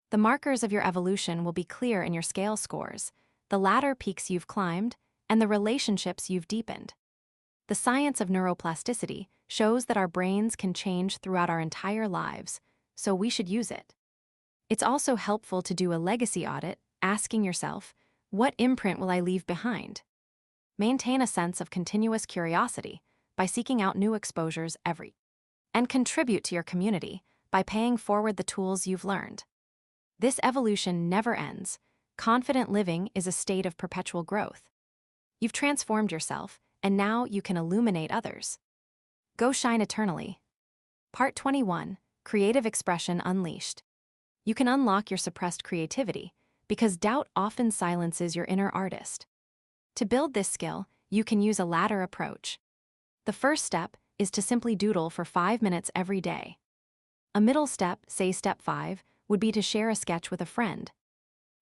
The markers of your evolution will be clear in your scale scores, the ladder peaks you've climbed, and the relationships you've deepened. The science of neuroplasticity shows that our brains can change throughout our entire lives, so we should use it. It's also helpful to do a legacy audit, asking yourself, what imprint will I leave behind? Maintain a sense of continuous curiosity by seeking out new exposures and contribute to your community by paying forward the tools you've learned. This evolution never ends. Confident living is a state of perpetual growth. You've transformed yourself, and now you can illuminate others. Go shine eternally. Part 21, Creative Expression Unleashed. You can unlock your suppressed creativity because doubt often silences your inner artist. To build this skill, you can use a ladder approach. The first step is to simply doodle for 5 minutes every day. A middle step, say step 5, would be to share a sketch with a friend.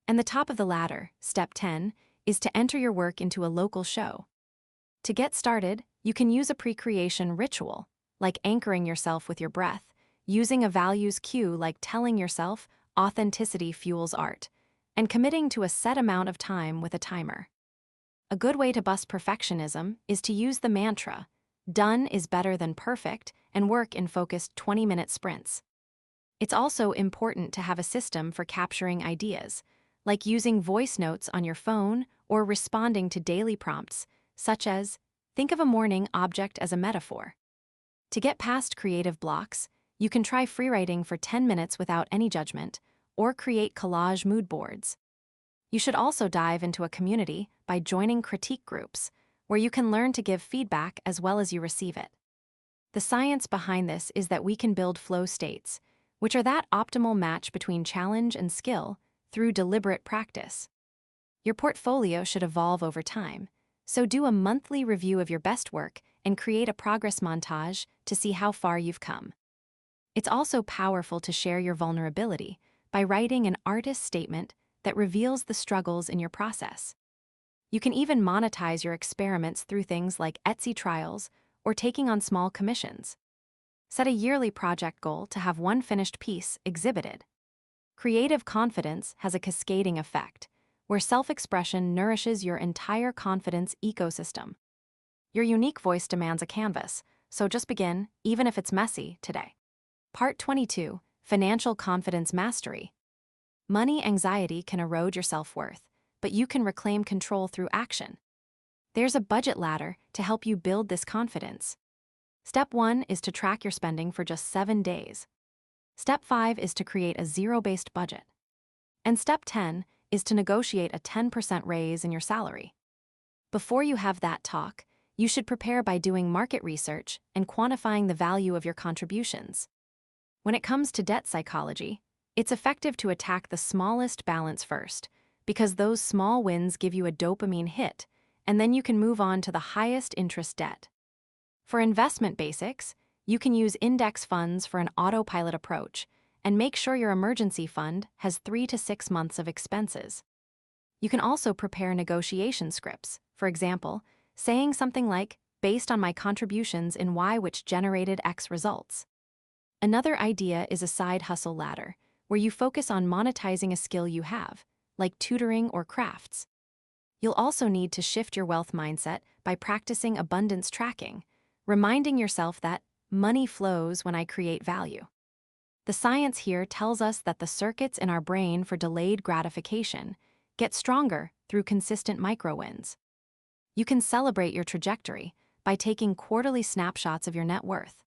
And the top of the ladder, step 10, is to enter your work into a local show. To get started, you can use a pre-creation ritual, like anchoring yourself with your breath, using a values cue like telling yourself authenticity fuels art, and committing to a set amount of time with a timer. A good way to bust perfectionism is to use the mantra, done is better than perfect, and work in focused 20-minute sprints. It's also important to have a system for capturing ideas, like using voice notes on your phone or responding to daily prompts, such as, think of a morning object as a metaphor. To get past creative blocks, you can try freewriting for 10 minutes without any judgment, or create collage mood boards. You should also dive into a community by joining critique groups, where you can learn to give feedback as well as you receive it. The science behind this is that we can build flow states, which are that optimal match between challenge and skill, through deliberate practice. Your portfolio should evolve over time, so do a monthly review of your best work and create a progress montage to see how far you've come. It's also powerful to share your vulnerability by writing an artist statement that reveals the struggles in your process. You can even monetize your experiments through things like Etsy trials or taking on small commissions. Set a yearly project goal to have one finished piece exhibited. Creative confidence has a cascading effect, where self-expression nourishes your entire confidence ecosystem. Your unique voice demands a canvas, so just begin, even if it's messy, today. Part 22, Financial Confidence Mastery. Money anxiety can erode your self-worth, but you can reclaim control through action. There's a budget ladder to help you build this confidence. Step 1 is to track your spending for just 7 days. Step 5 is to create a zero-based budget. And Step 10 is to negotiate a 10% raise in your salary. Before you have that talk, you should prepare by doing market research and quantifying the value of your contributions. When it comes to debt psychology, it's effective to attack the smallest balance first, because those small wins give you a dopamine hit, and then you can move on to the highest interest debt. For investment basics, you can use index funds for an autopilot approach, and make sure your emergency fund has 3 to 6 months of expenses. You can also prepare negotiation scripts, for example, saying something like, based on my contributions in Y which generated X results. Another idea is a side hustle ladder, where you focus on monetizing a skill you have, like tutoring or crafts. You'll also need to shift your wealth mindset by practicing abundance tracking, reminding yourself that money flows when I create value. The science here tells us that the circuits in our brain for delayed gratification get stronger through consistent micro-wins. You can celebrate your trajectory by taking quarterly snapshots of your net worth.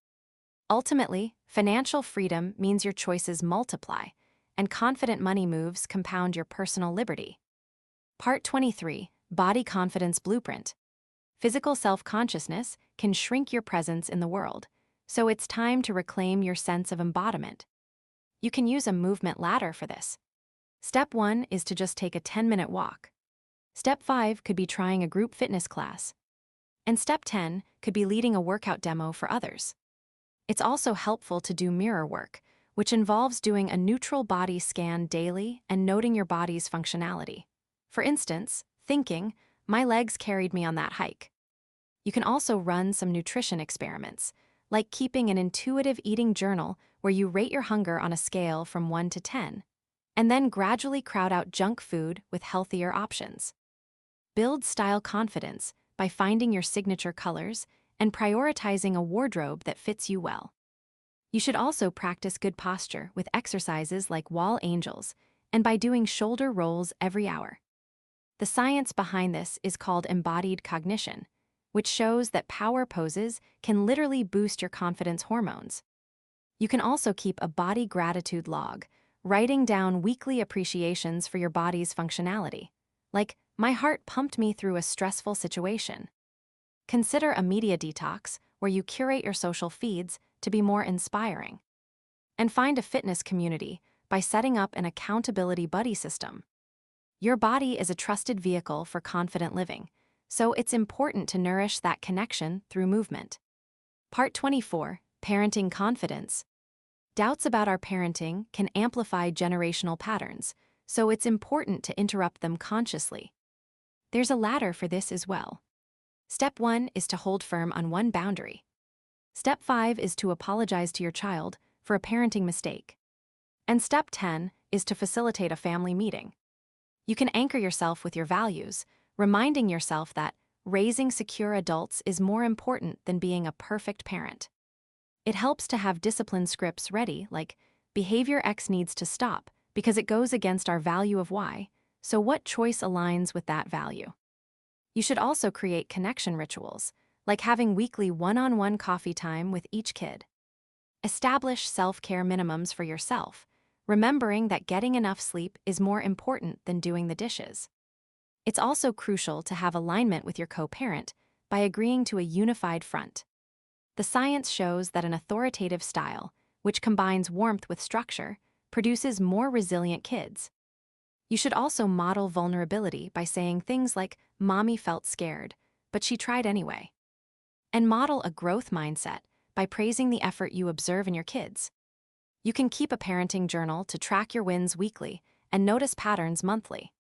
Ultimately, financial freedom means your choices multiply, and confident money moves compound your personal liberty. Part 23, Body Confidence Blueprint. Physical self-consciousness can shrink your presence in the world, so it's time to reclaim your sense of embodiment. You can use a movement ladder for this. Step 1 is to just take a 10-minute walk. Step 5 could be trying a group fitness class. And Step 10 could be leading a workout demo for others. It's also helpful to do mirror work, which involves doing a neutral body scan daily and noting your body's functionality. For instance, thinking, my legs carried me on that hike. You can also run some nutrition experiments, like keeping an intuitive eating journal where you rate your hunger on a scale from 1 to 10, and then gradually crowd out junk food with healthier options. Build style confidence by finding your signature colors and prioritizing a wardrobe that fits you well. You should also practice good posture with exercises like wall angels and by doing shoulder rolls every hour. The science behind this is called embodied cognition, which shows that power poses can literally boost your confidence hormones. You can also keep a body gratitude log, writing down weekly appreciations for your body's functionality, like, my heart pumped me through a stressful situation. Consider a media detox where you curate your social feeds to be more inspiring. And find a fitness community by setting up an accountability buddy system. Your body is a trusted vehicle for confident living, so it's important to nourish that connection through movement. Part 24, Parenting Confidence. Doubts about our parenting can amplify generational patterns, so it's important to interrupt them consciously. There's a ladder for this as well. Step 1 is to hold firm on one boundary. Step 5 is to apologize to your child for a parenting mistake. And Step 10 is to facilitate a family meeting. You can anchor yourself with your values, reminding yourself that raising secure adults is more important than being a perfect parent. It helps to have discipline scripts ready, like, behavior X needs to stop because it goes against our value of Y, so what choice aligns with that value? You should also create connection rituals, like having weekly one-on-one coffee time with each kid. Establish self-care minimums for yourself, remembering that getting enough sleep is more important than doing the dishes. It's also crucial to have alignment with your co-parent by agreeing to a unified front. The science shows that an authoritative style, which combines warmth with structure, produces more resilient kids. You should also model vulnerability by saying things like, "Mommy felt scared, but she tried anyway." And model a growth mindset by praising the effort you observe in your kids. You can keep a parenting journal to track your wins weekly and notice patterns monthly.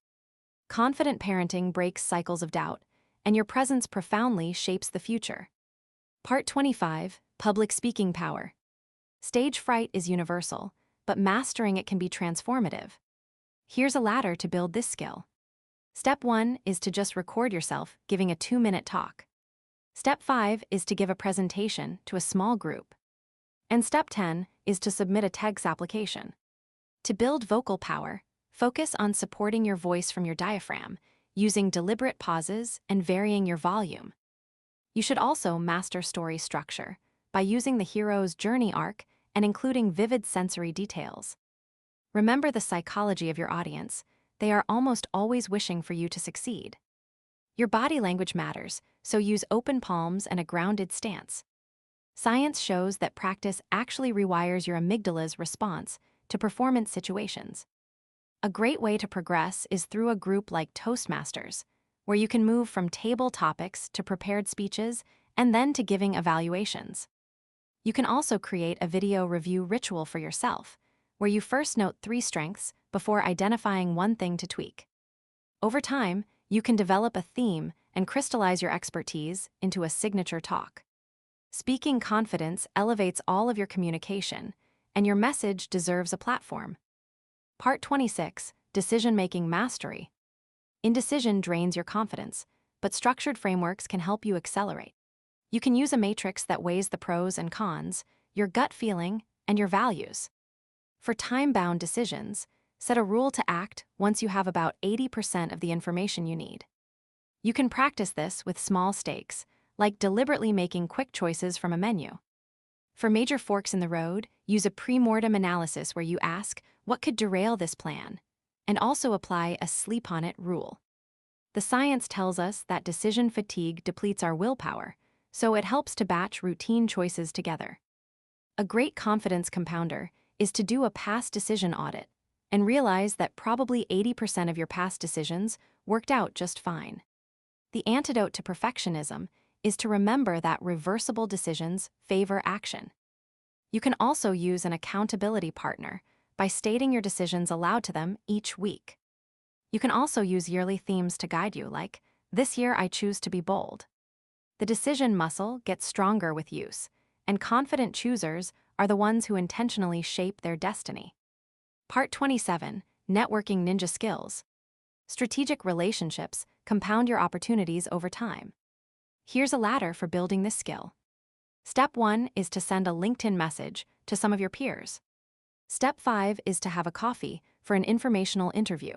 Confident parenting breaks cycles of doubt, and your presence profoundly shapes the future. Part 25, Public Speaking Power. Stage fright is universal, but mastering it can be transformative. Here's a ladder to build this skill. Step 1 is to just record yourself giving a 2-minute talk. Step 5 is to give a presentation to a small group. And Step 10 is to submit a TEDx application. To build vocal power, focus on supporting your voice from your diaphragm, using deliberate pauses and varying your volume. You should also master story structure by using the hero's journey arc and including vivid sensory details. Remember the psychology of your audience. They are almost always wishing for you to succeed. Your body language matters, so use open palms and a grounded stance. Science shows that practice actually rewires your amygdala's response to performance situations. A great way to progress is through a group like Toastmasters, where you can move from table topics to prepared speeches and then to giving evaluations. You can also create a video review ritual for yourself, where you first note 3 strengths before identifying one thing to tweak. Over time, you can develop a theme and crystallize your expertise into a signature talk. Speaking confidence elevates all of your communication, and your message deserves a platform. Part 26, Decision-Making Mastery. Indecision drains your confidence, but structured frameworks can help you accelerate. You can use a matrix that weighs the pros and cons, your gut feeling, and your values. For time-bound decisions, set a rule to act once you have about 80% of the information you need. You can practice this with small stakes, like deliberately making quick choices from a menu. For major forks in the road, use a pre-mortem analysis where you ask, what could derail this plan? And also apply a sleep on it rule. The science tells us that decision fatigue depletes our willpower, so it helps to batch routine choices together. A great confidence compounder is to do a past decision audit and realize that probably 80% of your past decisions worked out just fine. The antidote to perfectionism is to remember that reversible decisions favor action. You can also use an accountability partner by stating your decisions aloud to them each week. You can also use yearly themes to guide you, like, "This year I choose to be bold." The decision muscle gets stronger with use, and confident choosers are the ones who intentionally shape their destiny. Part 27, Networking Ninja Skills. Strategic relationships compound your opportunities over time. Here's a ladder for building this skill. Step 1 is to send a LinkedIn message to some of your peers. Step 5 is to have a coffee for an informational interview.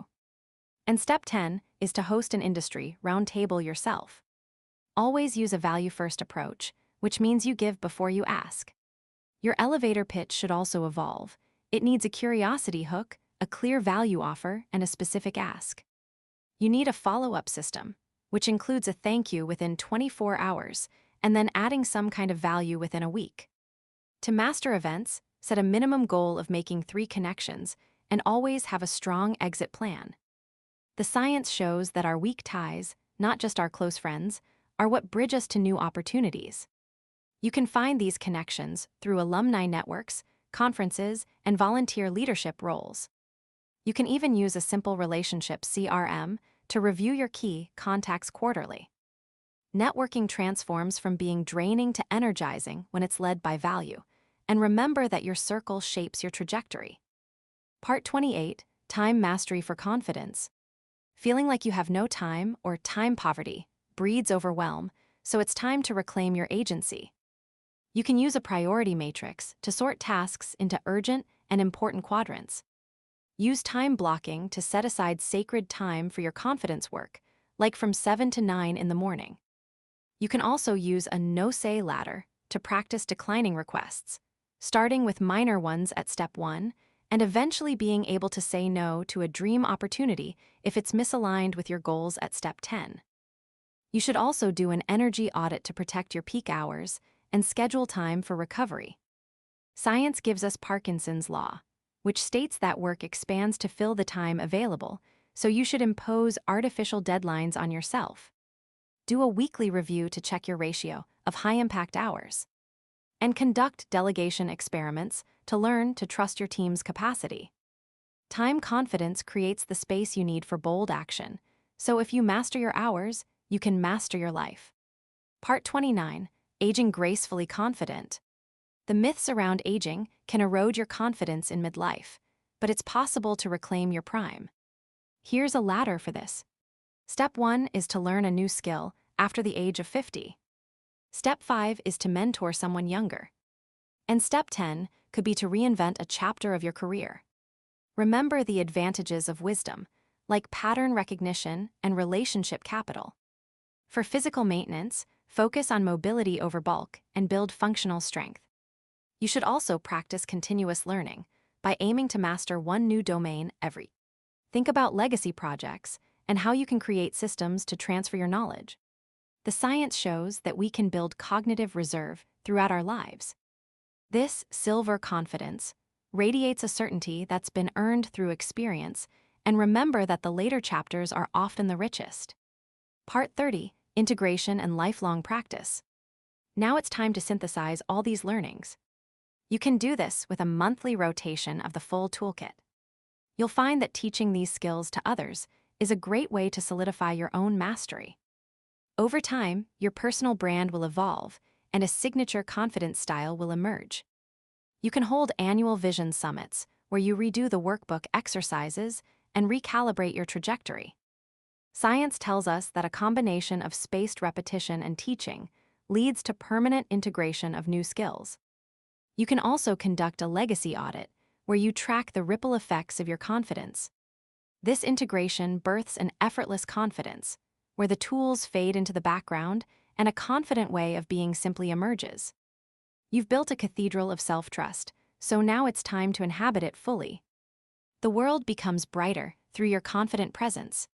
And Step 10 is to host an industry roundtable yourself. Always use a value-first approach, which means you give before you ask. Your elevator pitch should also evolve. It needs a curiosity hook, a clear value offer, and a specific ask. You need a follow-up system, which includes a thank you within 24 hours, and then adding some kind of value within a week. To master events, set a minimum goal of making 3 connections, and always have a strong exit plan. The science shows that our weak ties, not just our close friends, are what bridge us to new opportunities. You can find these connections through alumni networks, conferences, and volunteer leadership roles. You can even use a simple relationship CRM to review your key contacts quarterly. Networking transforms from being draining to energizing when it's led by value, and remember that your circle shapes your trajectory. Part 28, Time Mastery for Confidence. Feeling like you have no time or time poverty breeds overwhelm, so it's time to reclaim your agency. You can use a priority matrix to sort tasks into urgent and important quadrants. Use time blocking to set aside sacred time for your confidence work, like from 7 to 9 in the morning. You can also use a no-say ladder to practice declining requests, starting with minor ones at Step 1 and eventually being able to say no to a dream opportunity if it's misaligned with your goals at Step 10. You should also do an energy audit to protect your peak hours and schedule time for recovery. Science gives us Parkinson's law, which states that work expands to fill the time available, so you should impose artificial deadlines on yourself. Do a weekly review to check your ratio of high-impact hours. And conduct delegation experiments to learn to trust your team's capacity. Time confidence creates the space you need for bold action, so if you master your hours, you can master your life. Part 29, Aging Gracefully Confident. The myths around aging can erode your confidence in midlife, but it's possible to reclaim your prime. Here's a ladder for this. Step 1 is to learn a new skill after the age of 50. Step 5 is to mentor someone younger. And Step 10 could be to reinvent a chapter of your career. Remember the advantages of wisdom, like pattern recognition and relationship capital. For physical maintenance, focus on mobility over bulk and build functional strength. You should also practice continuous learning by aiming to master one new domain every. Think about legacy projects and how you can create systems to transfer your knowledge. The science shows that we can build cognitive reserve throughout our lives. This silver confidence radiates a certainty that's been earned through experience, and remember that the later chapters are often the richest. Part 30, Integration and Lifelong Practice. Now it's time to synthesize all these learnings. You can do this with a monthly rotation of the full toolkit. You'll find that teaching these skills to others is a great way to solidify your own mastery. Over time, your personal brand will evolve, and a signature confidence style will emerge. You can hold annual vision summits where you redo the workbook exercises and recalibrate your trajectory. Science tells us that a combination of spaced repetition and teaching leads to permanent integration of new skills. You can also conduct a legacy audit where you track the ripple effects of your confidence. This integration births an effortless confidence, where the tools fade into the background and a confident way of being simply emerges. You've built a cathedral of self-trust, so now it's time to inhabit it fully. The world becomes brighter through your confident presence.